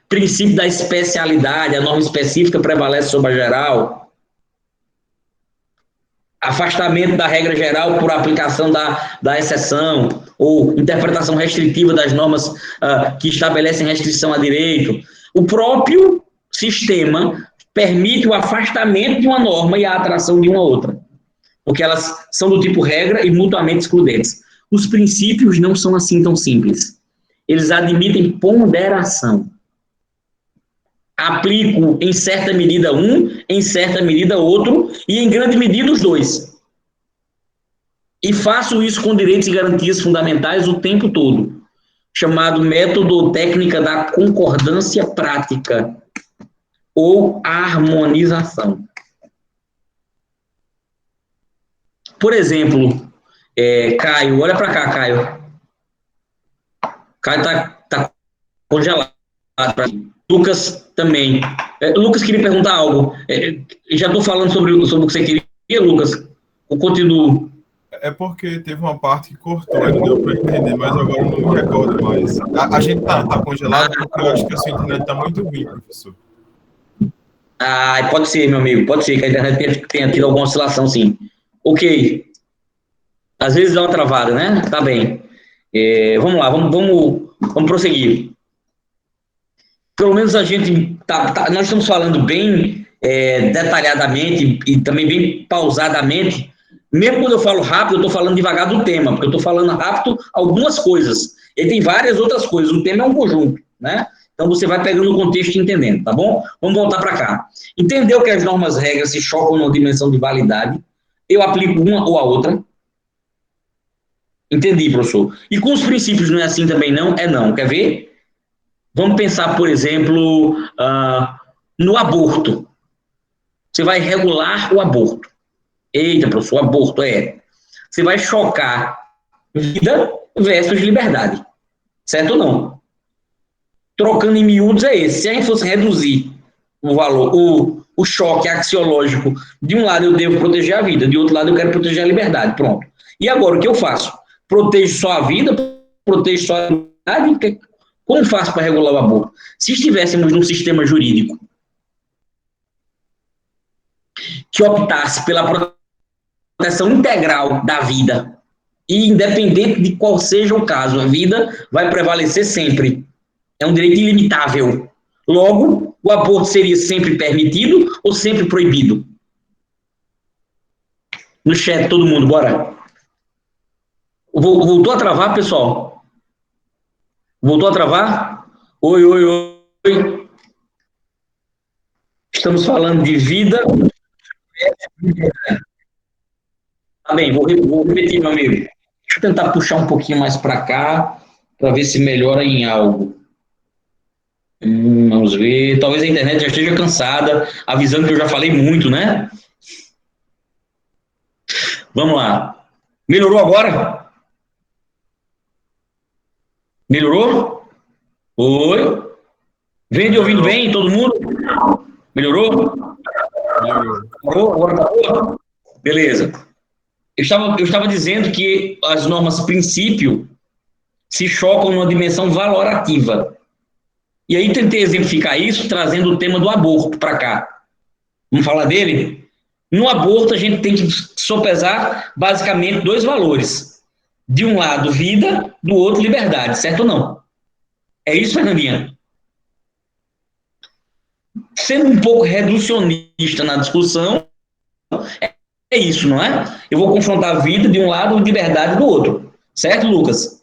Princípio da especialidade, a norma específica prevalece sobre a geral. Afastamento da regra geral por aplicação da exceção, ou interpretação restritiva das normas que estabelecem restrição a direito. O próprio sistema permite o afastamento de uma norma e a atração de uma outra, porque elas são do tipo regra e mutuamente excludentes. Os princípios não são assim tão simples. Eles admitem ponderação. Aplico em certa medida um, em certa medida outro, e em grande medida os dois. E faço isso com direitos e garantias fundamentais o tempo todo, chamado método ou técnica da concordância prática, ou harmonização. Por exemplo, Caio, olha para cá, Caio. Caio está congelado. Lucas também. Lucas queria perguntar algo. Já estou falando sobre o que você queria, Lucas. Ou continuo? É porque teve uma parte que cortou, aí não deu para entender, mas agora eu não me recordo mais. A gente tá congelado porque eu acho que a sua internet tá muito ruim, professor. Ah, pode ser, meu amigo, pode ser que a internet tenha tido alguma oscilação, sim. Ok. Às vezes dá uma travada, né? Tá bem. Vamos lá, vamos prosseguir. Pelo menos a gente nós estamos falando bem detalhadamente e também bem pausadamente. Mesmo quando eu falo rápido, eu estou falando devagar do tema, porque eu estou falando rápido algumas coisas. E tem várias outras coisas. O tema é um conjunto, né? Então você vai pegando o contexto e entendendo, tá bom? Vamos voltar para cá. Entendeu que as normas regras se chocam numa dimensão de validade? Eu aplico uma ou a outra. Entendi, professor. E com os princípios não é assim também, não? É não. Quer ver? Vamos pensar, por exemplo, no aborto. Você vai regular o aborto. Eita, professor, aborto Você vai chocar vida versus liberdade. Certo ou não? Trocando em miúdos é esse. Se a gente fosse reduzir o valor, o choque axiológico, de um lado eu devo proteger a vida, de outro lado eu quero proteger a liberdade. Pronto. E agora, o que eu faço? Protejo só a vida? Protejo só a liberdade? Como faço para regular o aborto? Se estivéssemos num sistema jurídico que optasse pela proteção integral da vida, e independente de qual seja o caso, a vida vai prevalecer sempre. É um direito ilimitável. Logo, o aborto seria sempre permitido ou sempre proibido? No chat, todo mundo, bora. Voltou a travar, pessoal? Voltou a travar? Oi, oi, oi. Estamos falando de vida. Tá bem, vou repetir, meu amigo. Deixa eu tentar puxar um pouquinho mais para cá, para ver se melhora em algo. Vamos ver. Talvez a internet já esteja cansada, avisando que eu já falei muito, né? Vamos lá. Melhorou agora? Melhorou? Oi? Vem ouvindo bem, todo mundo? Melhorou? Melhorou? Agora tá boa? Beleza. Eu estava dizendo que as normas princípio se chocam numa dimensão valorativa. E aí tentei exemplificar isso trazendo o tema do aborto para cá. Vamos falar dele? No aborto, a gente tem que sopesar basicamente dois valores. De um lado, vida, do outro, liberdade, certo ou não? É isso, Fernandinha? Sendo um pouco reducionista na discussão, é isso, não é? Eu vou confrontar a vida de um lado e liberdade do outro. Certo, Lucas?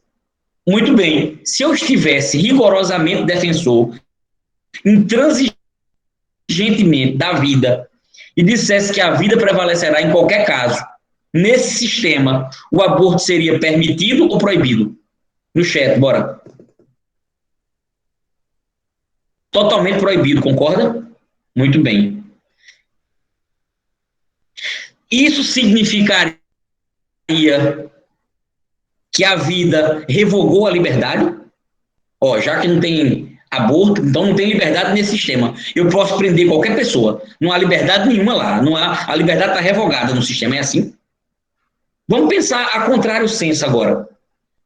Muito bem. Se eu estivesse rigorosamente defensor, intransigentemente da vida, e dissesse que a vida prevalecerá em qualquer caso, nesse sistema, o aborto seria permitido ou proibido? No chat, bora. Totalmente proibido, concorda? Muito bem. Isso significaria que a vida revogou a liberdade? Já que não tem aborto, então não tem liberdade nesse sistema. Eu posso prender qualquer pessoa. Não há liberdade nenhuma lá. A liberdade está revogada no sistema. É assim? Vamos pensar a contrário senso agora.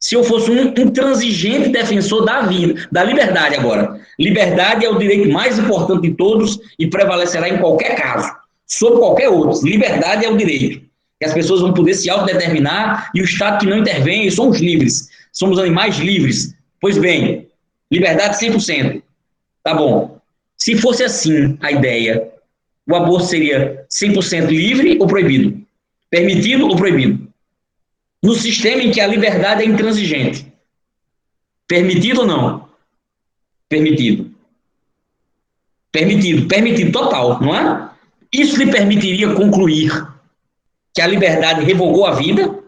Se eu fosse um intransigente defensor da vida, da liberdade agora. Liberdade é o direito mais importante de todos e prevalecerá em qualquer caso, sobre qualquer outro. Liberdade é o direito. Que as pessoas vão poder se autodeterminar e o Estado que não intervém, somos livres. Somos animais livres. Pois bem, liberdade 100%. Tá bom. Se fosse assim a ideia, o aborto seria 100% livre ou proibido? Permitido ou proibido? No sistema em que a liberdade é intransigente. Permitido ou não? Permitido. Permitido total, não é? Isso lhe permitiria concluir que a liberdade revogou a vida?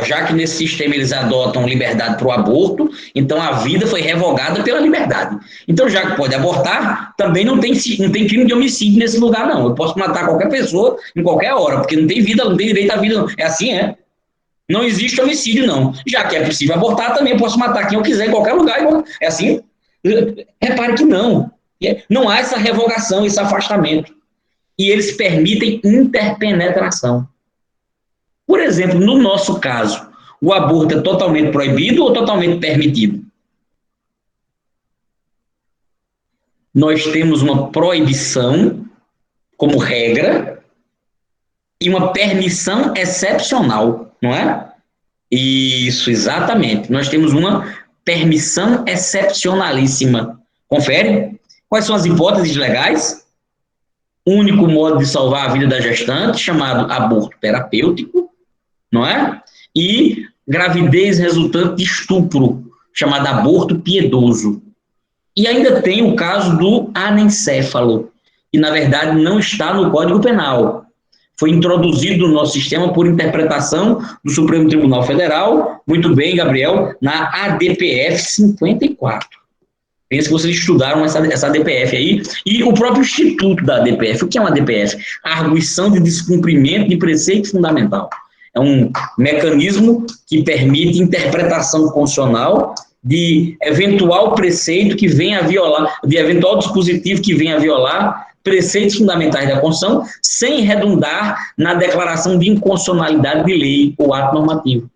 Já que nesse sistema eles adotam liberdade para o aborto, então a vida foi revogada pela liberdade. Então, já que pode abortar, também não tem crime de homicídio nesse lugar, não. Eu posso matar qualquer pessoa em qualquer hora, porque não tem vida, não tem direito à vida, não. É assim, é? Não existe homicídio, não. Já que é possível abortar, também eu posso matar quem eu quiser em qualquer lugar. É assim? Repare que não. Não há essa revogação, esse afastamento. e eles permitem interpenetração. Por exemplo, no nosso caso, o aborto é totalmente proibido ou totalmente permitido? Nós temos uma proibição como regra e uma permissão excepcional, não é? Isso, exatamente. Nós temos uma permissão excepcionalíssima. Confere? Quais são as hipóteses legais? Único modo de salvar a vida da gestante, chamado aborto terapêutico, não é? E gravidez resultante de estupro, chamado aborto piedoso. E ainda tem o caso do anencéfalo, que na verdade não está no Código Penal. Foi introduzido no nosso sistema por interpretação do Supremo Tribunal Federal, muito bem, Gabriel, na ADPF 54. Penso que vocês estudaram essa ADPF aí, e o próprio Instituto da ADPF. O que é uma ADPF? A Arguição de Descumprimento de Preceito Fundamental. É um mecanismo que permite interpretação constitucional de eventual preceito que venha a violar, de eventual dispositivo que venha a violar preceitos fundamentais da Constituição, sem redundar na declaração de inconstitucionalidade de lei ou ato normativo.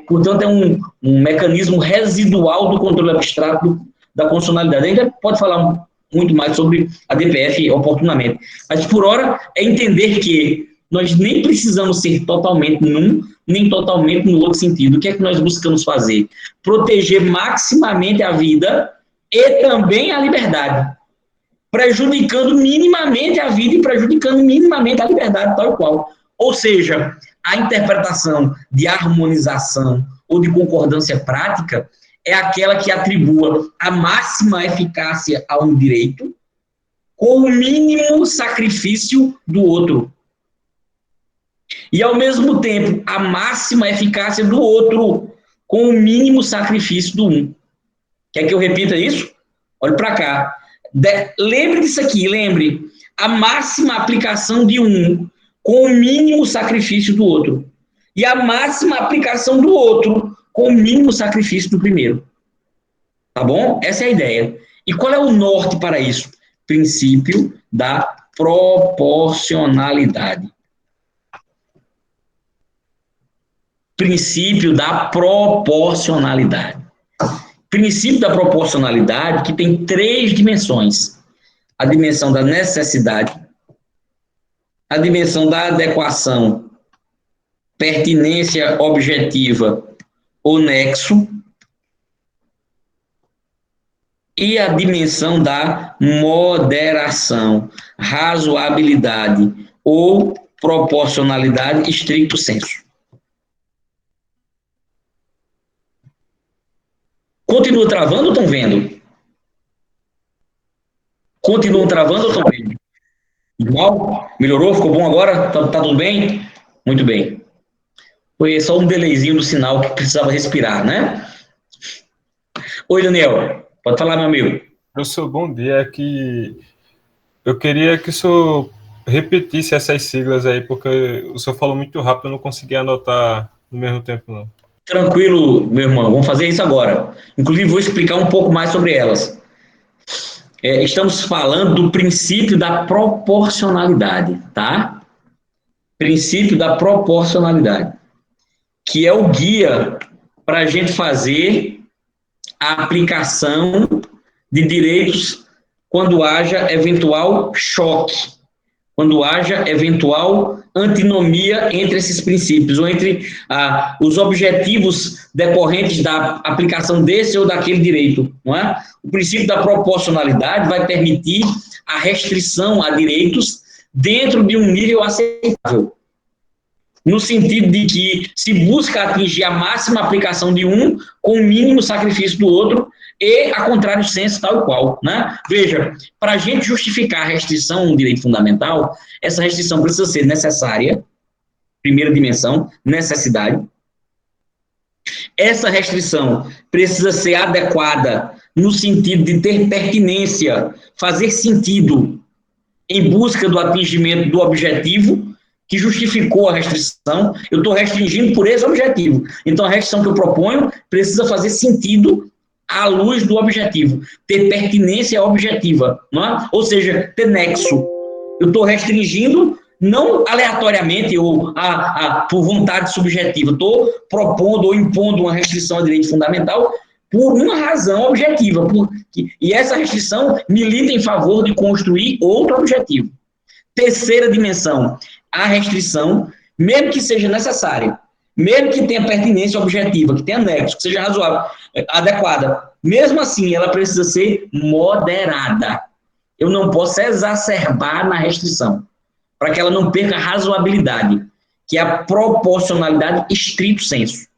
Portanto, é um mecanismo residual do controle abstrato da constitucionalidade. A gente pode falar muito mais sobre a DPF oportunamente, mas por hora é entender que nós nem precisamos ser totalmente num, nem totalmente no outro sentido. O que é que nós buscamos fazer? Proteger maximamente a vida e também a liberdade, prejudicando minimamente a vida e prejudicando minimamente a liberdade, tal e qual. Ou seja, a interpretação de harmonização ou de concordância prática é aquela que atribua a máxima eficácia a um direito com o mínimo sacrifício do outro. E, ao mesmo tempo, a máxima eficácia do outro com o mínimo sacrifício do um. Quer que eu repita isso? Olhe para cá. Lembre disso aqui, lembre. A máxima aplicação de um com o mínimo sacrifício do outro. E a máxima aplicação do outro com o mínimo sacrifício do primeiro. Tá bom? Essa é a ideia. E qual é o norte para isso? Princípio da proporcionalidade. Princípio da proporcionalidade. Princípio da proporcionalidade que tem 3 dimensões. A dimensão da necessidade, a dimensão da adequação, pertinência objetiva ou nexo, e a dimensão da moderação, razoabilidade ou proporcionalidade estricto sensu. Continua travando ou estão vendo? Continuam travando ou estão vendo? Igual? Melhorou? Ficou bom agora? Tá tudo bem? Muito bem. Foi só um delayzinho do sinal que precisava respirar, né? Oi, Daniel. Pode falar, meu amigo. Professor, bom dia. É que eu queria que o senhor repetisse essas siglas aí, porque o senhor falou muito rápido, eu não consegui anotar no mesmo tempo, não. Tranquilo, meu irmão. Vamos fazer isso agora. Inclusive, vou explicar um pouco mais sobre elas. Estamos falando do princípio da proporcionalidade, tá? Princípio da proporcionalidade, que é o guia para a gente fazer a aplicação de direitos quando haja eventual choque, quando haja eventual antinomia entre esses princípios, ou entre os objetivos decorrentes da aplicação desse ou daquele direito, não é? O princípio da proporcionalidade vai permitir a restrição a direitos dentro de um nível aceitável, no sentido de que se busca atingir a máxima aplicação de um com o mínimo sacrifício do outro e, a contrário senso, tal e qual, né? Veja, para a gente justificar a restrição a um direito fundamental, essa restrição precisa ser necessária, primeira dimensão, necessidade. Essa restrição precisa ser adequada no sentido de ter pertinência, fazer sentido em busca do atingimento do objetivo que justificou a restrição. Eu estou restringindo por esse objetivo. Então, a restrição que eu proponho precisa fazer sentido à luz do objetivo, ter pertinência objetiva, não é? Ou seja, ter nexo. eu estou restringindo não aleatoriamente ou por vontade subjetiva, estou propondo ou impondo uma restrição ao direito fundamental por uma razão objetiva, e essa restrição milita em favor de construir outro objetivo. Terceira dimensão, a restrição, mesmo que seja necessária, mesmo que tenha pertinência objetiva, que tenha nexo, que seja razoável, adequada, mesmo assim ela precisa ser moderada. Eu não posso exacerbar na restrição, para que ela não perca a razoabilidade, que é a proporcionalidade estrito sensu.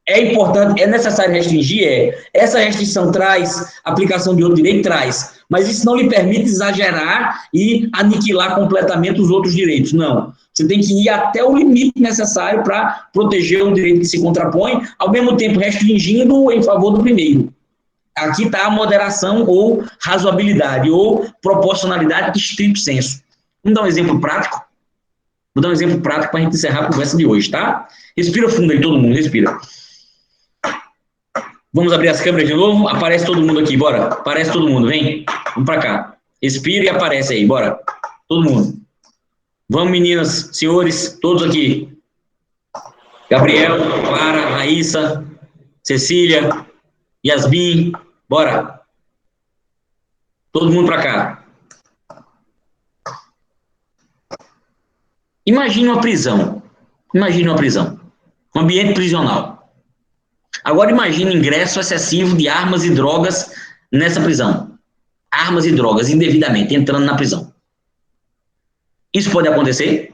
É importante, é necessário restringir? Essa restrição traz aplicação de outro direito? Traz. Mas isso não lhe permite exagerar e aniquilar completamente os outros direitos. Não. Você tem que ir até o limite necessário para proteger o direito que se contrapõe, ao mesmo tempo restringindo em favor do primeiro. Aqui está a moderação ou razoabilidade, ou proporcionalidade estrito sensu. Vamos dar um exemplo prático? Vou dar um exemplo prático para a gente encerrar a conversa de hoje, tá? Respira fundo aí, todo mundo, respira. Vamos abrir as câmeras de novo? Aparece todo mundo aqui, bora. Aparece todo mundo, vem. Vamos para cá. Respira e aparece aí, bora. Todo mundo. Vamos, meninas, senhores, todos aqui. Gabriel, Clara, Raíssa, Cecília, Yasmin, bora. Todo mundo para cá. Imagine uma prisão. Imagine uma prisão. Um ambiente prisional. Agora imagine ingresso excessivo de armas e drogas nessa prisão. Armas e drogas indevidamente entrando na prisão. Isso pode acontecer?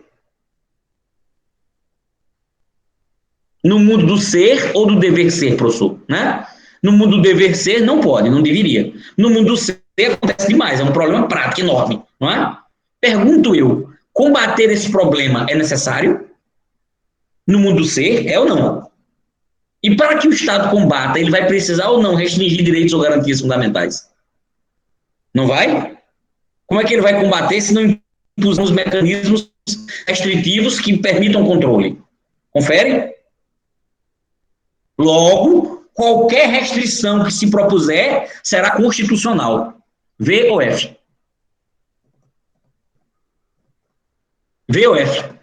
No mundo do ser ou do dever ser, professor? Né? No mundo do dever ser não pode, não deveria. No mundo do ser acontece demais, é um problema prático enorme, não é? Pergunto eu, combater esse problema é necessário? No mundo do ser, é ou não? E para que o Estado combata, ele vai precisar ou não restringir direitos ou garantias fundamentais? Não vai? Como é que ele vai combater se não impusar os mecanismos restritivos que permitam controle? Confere? Logo, qualquer restrição que se propuser será constitucional. V ou F? V ou F?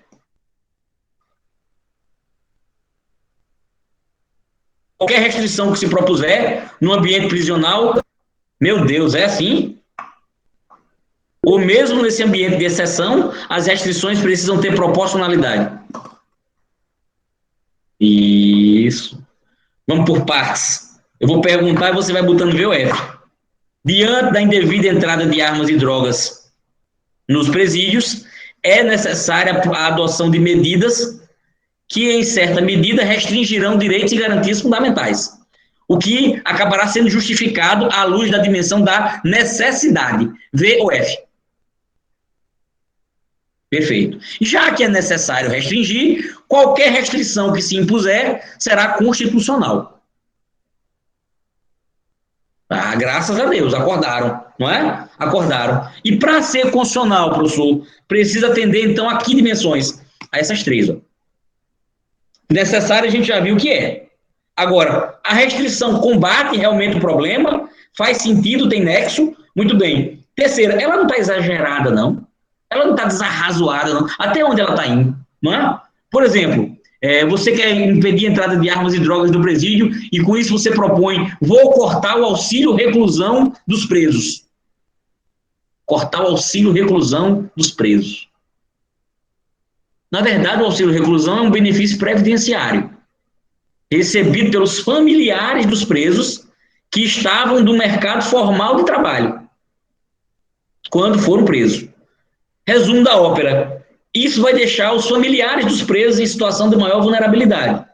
Qualquer restrição que se propuser no ambiente prisional, meu Deus, é assim? Ou mesmo nesse ambiente de exceção, as restrições precisam ter proporcionalidade? Isso. Vamos por partes. Eu vou perguntar e você vai botando V ou F. Diante da indevida entrada de armas e drogas nos presídios, é necessária a adoção de medidas que, em certa medida, restringirão direitos e garantias fundamentais, o que acabará sendo justificado à luz da dimensão da necessidade. V ou F? Perfeito. Já que é necessário restringir, qualquer restrição que se impuser será constitucional. Ah, graças a Deus, acordaram, não é? Acordaram. E para ser constitucional, professor, precisa atender, então, a que dimensões? A essas três, ó. Necessário, a gente já viu o que é. Agora, a restrição combate realmente o problema? Faz sentido, tem nexo? Muito bem. Terceira, ela não está exagerada, não. Ela não está desarrazoada, não. Até onde ela está indo, não é? Por exemplo, você quer impedir a entrada de armas e drogas no presídio e com isso você propõe, vou cortar o auxílio reclusão dos presos. Cortar o auxílio reclusão dos presos. Na verdade, o auxílio reclusão é um benefício previdenciário, recebido pelos familiares dos presos que estavam no mercado formal de trabalho, quando foram presos. Resumo da ópera. Isso vai deixar os familiares dos presos em situação de maior vulnerabilidade.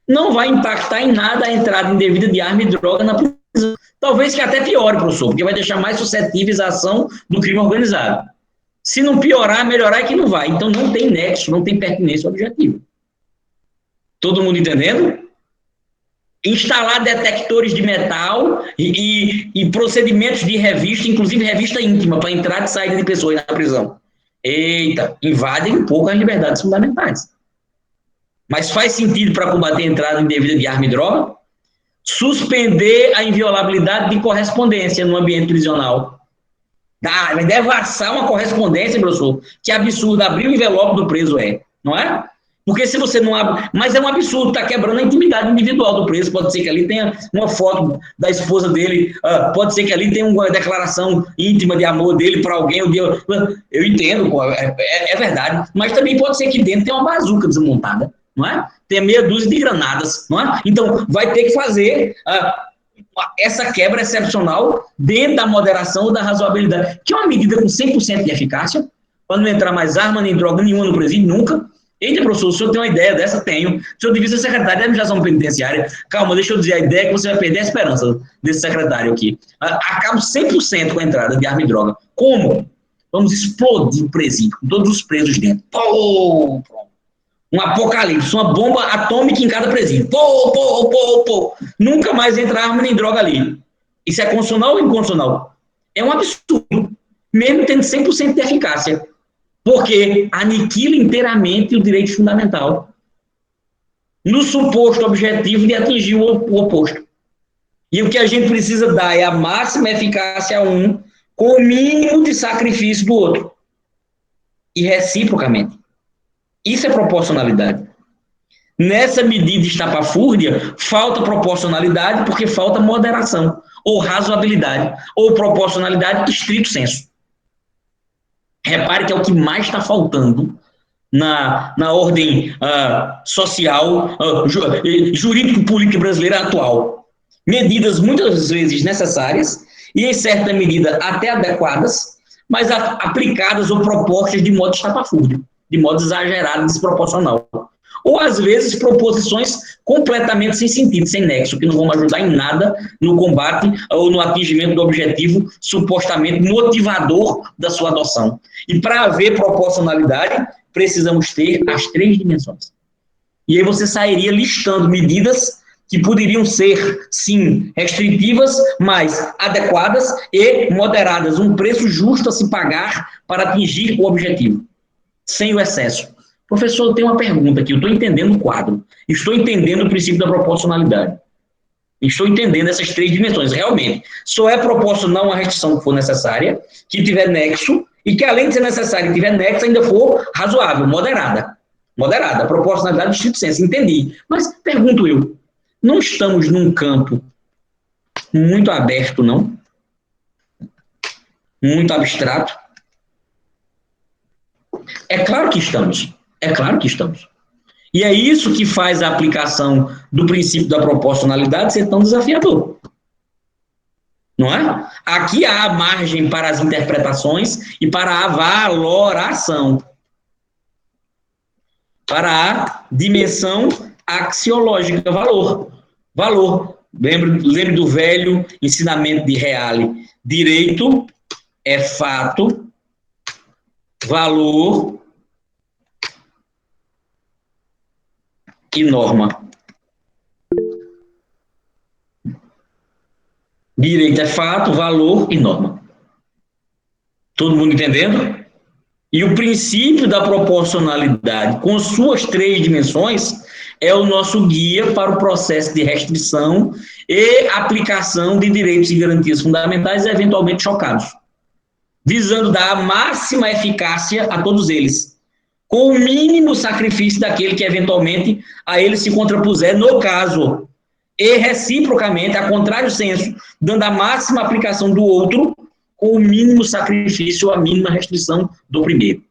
Não vai impactar em nada a entrada indevida de arma e droga na prisão. Talvez que até piore, professor, porque vai deixar mais suscetíveis à ação do crime organizado. Se não piorar, melhorar é que não vai. Então não tem nexo, não tem pertinência objetiva. Todo mundo entendendo? Instalar detectores de metal e procedimentos de revista, inclusive revista íntima, para entrada e saída de pessoas na prisão. Eita, invadem um pouco as liberdades fundamentais. Mas faz sentido para combater a entrada indevida de arma e droga? Suspender a inviolabilidade de correspondência no ambiente prisional. Vai devassar uma correspondência, professor, que é absurdo. Abrir o envelope do preso não é? Porque se você não abre... Mas é um absurdo, está quebrando a intimidade individual do preso. Pode ser que ali tenha uma foto da esposa dele, pode ser que ali tenha uma declaração íntima de amor dele para alguém. Eu entendo, é verdade. Mas também pode ser que dentro tenha uma bazuca desmontada, não é? Tem meia dúzia de granadas, não é? Então, vai ter que fazer essa quebra excepcional dentro da moderação ou da razoabilidade, que é uma medida com 100% de eficácia, para não entrar mais arma nem droga nenhuma no presídio, nunca. Eita, professor, o senhor tem uma ideia dessa? Tenho. O senhor devia ser secretário de administração penitenciária. Calma, deixa eu dizer a ideia, que você vai perder a esperança desse secretário aqui. Acabo 100% com a entrada de arma e droga. Como? Vamos explodir o presídio, com todos os presos dentro. Pô! Um apocalipse, uma bomba atômica em cada presídio. Pô! Nunca mais entra arma nem droga ali. Isso é constitucional ou inconstitucional? É um absurdo, mesmo tendo 100% de eficácia. Porque aniquila inteiramente o direito fundamental, no suposto objetivo de atingir o oposto. E o que a gente precisa dar é a máxima eficácia a um, com o mínimo de sacrifício do outro. E reciprocamente. Isso é proporcionalidade. Nessa medida estapafúrdia, falta proporcionalidade porque falta moderação, ou razoabilidade, ou proporcionalidade estrito senso. Repare que é o que mais está faltando na ordem social, jurídico-política brasileira atual. Medidas muitas vezes necessárias e, em certa medida, até adequadas, mas aplicadas ou propostas de modo estapafúrdio, de modo exagerado, desproporcional. Ou, às vezes, proposições completamente sem sentido, sem nexo, que não vão ajudar em nada no combate ou no atingimento do objetivo supostamente motivador da sua adoção. E para haver proporcionalidade, precisamos ter as 3 dimensões. E aí você sairia listando medidas que poderiam ser, sim, restritivas, mas adequadas e moderadas, um preço justo a se pagar para atingir o objetivo, sem o excesso. Professor, eu tenho uma pergunta aqui, eu estou entendendo o quadro, estou entendendo o princípio da proporcionalidade, estou entendendo essas 3 dimensões, realmente, só é proporcional uma restrição que for necessária, que tiver nexo, e que além de ser necessária e tiver nexo, ainda for razoável, moderada, proporcionalidade de estrito senso, entendi, mas pergunto eu, não estamos num campo muito aberto, não? Muito abstrato? É claro que estamos. E é isso que faz a aplicação do princípio da proporcionalidade ser tão desafiador. Não é? Aqui há margem para as interpretações e para a valoração. Para a dimensão axiológica, valor. Lembre do velho ensinamento de Reale. Direito é fato, valor e norma. Direito é fato, valor e norma. Todo mundo entendendo? E o princípio da proporcionalidade, com suas 3 dimensões, é o nosso guia para o processo de restrição e aplicação de direitos e garantias fundamentais eventualmente chocados, visando dar a máxima eficácia a todos eles, com o mínimo sacrifício daquele que eventualmente a ele se contrapuser, no caso, e reciprocamente, a contrário senso, dando a máxima aplicação do outro, com o mínimo sacrifício ou a mínima restrição do primeiro.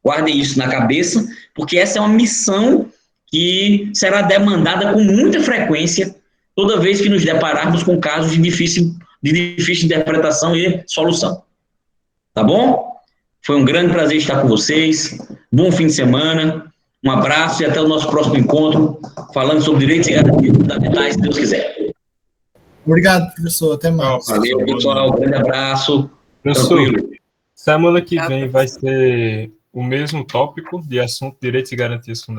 Guardem isso na cabeça, porque essa é uma missão que será demandada com muita frequência toda vez que nos depararmos com casos de difícil interpretação e solução. Tá bom? Foi um grande prazer estar com vocês. Bom fim de semana. Um abraço e até o nosso próximo encontro, falando sobre direitos e garantias fundamentais, se Deus quiser. Obrigado, professor. Até mais. Valeu, pessoal. Um grande abraço. Professor, Tranquilo. semana que vem vai ser o mesmo tópico de assunto direitos e garantias fundamentais.